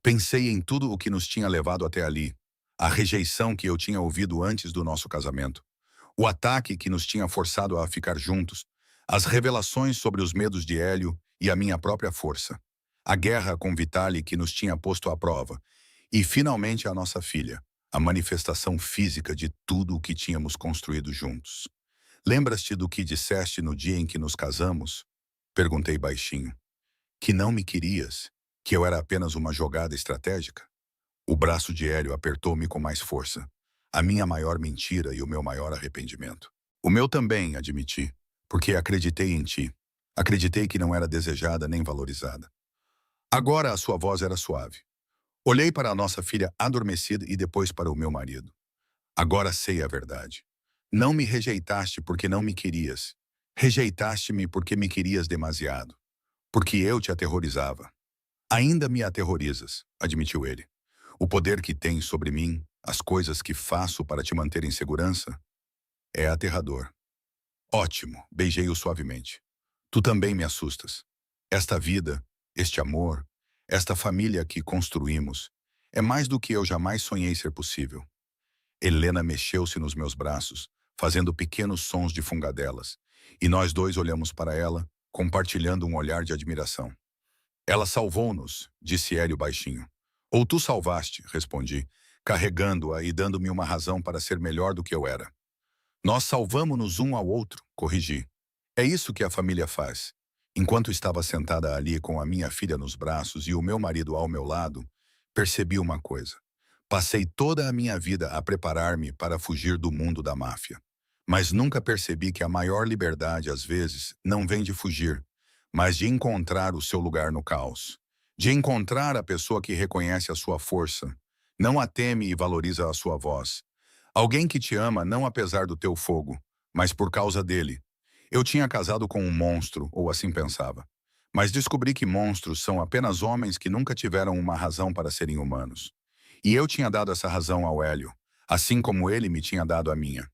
pensei em tudo o que nos tinha levado até ali, a rejeição que eu tinha ouvido antes do nosso casamento, o ataque que nos tinha forçado a ficar juntos, as revelações sobre os medos de Hélio e a minha própria força, a guerra com Vitali que nos tinha posto à prova, e finalmente a nossa filha, a manifestação física de tudo o que tínhamos construído juntos. Lembras-te do que disseste no dia em que nos casamos? Perguntei baixinho. Que não me querias, que eu era apenas uma jogada estratégica? O braço de Hélio apertou-me com mais força. A minha maior mentira e o meu maior arrependimento. O meu também, admiti, porque acreditei em ti. Acreditei que não era desejada nem valorizada. Agora a sua voz era suave. Olhei para a nossa filha adormecida e depois para o meu marido. Agora sei a verdade. Não me rejeitaste porque não me querias. Rejeitaste-me porque me querias demasiado. Porque eu te aterrorizava. Ainda me aterrorizas, admitiu ele. O poder que tens sobre mim, as coisas que faço para te manter em segurança, é aterrador. Ótimo, beijei-o suavemente. Tu também me assustas. Esta vida, este amor, esta família que construímos, é mais do que eu jamais sonhei ser possível. Helena mexeu-se nos meus braços, fazendo pequenos sons de fungadelas, e nós dois olhamos para ela, compartilhando um olhar de admiração. Ela salvou-nos, disse Hélio baixinho. Ou tu salvaste, respondi, carregando-a e dando-me uma razão para ser melhor do que eu era. Nós salvamo-nos um ao outro, corrigi. É isso que a família faz. Enquanto estava sentada ali com a minha filha nos braços e o meu marido ao meu lado, percebi uma coisa. Passei toda a minha vida a preparar-me para fugir do mundo da máfia. Mas nunca percebi que a maior liberdade, às vezes, não vem de fugir, mas de encontrar o seu lugar no caos. De encontrar a pessoa que reconhece a sua força, não a teme e valoriza a sua voz. Alguém que te ama não apesar do teu fogo, mas por causa dele. Eu tinha casado com um monstro, ou assim pensava. Mas descobri que monstros são apenas homens que nunca tiveram uma razão para serem humanos. E eu tinha dado essa razão ao Hélio, assim como ele me tinha dado a minha.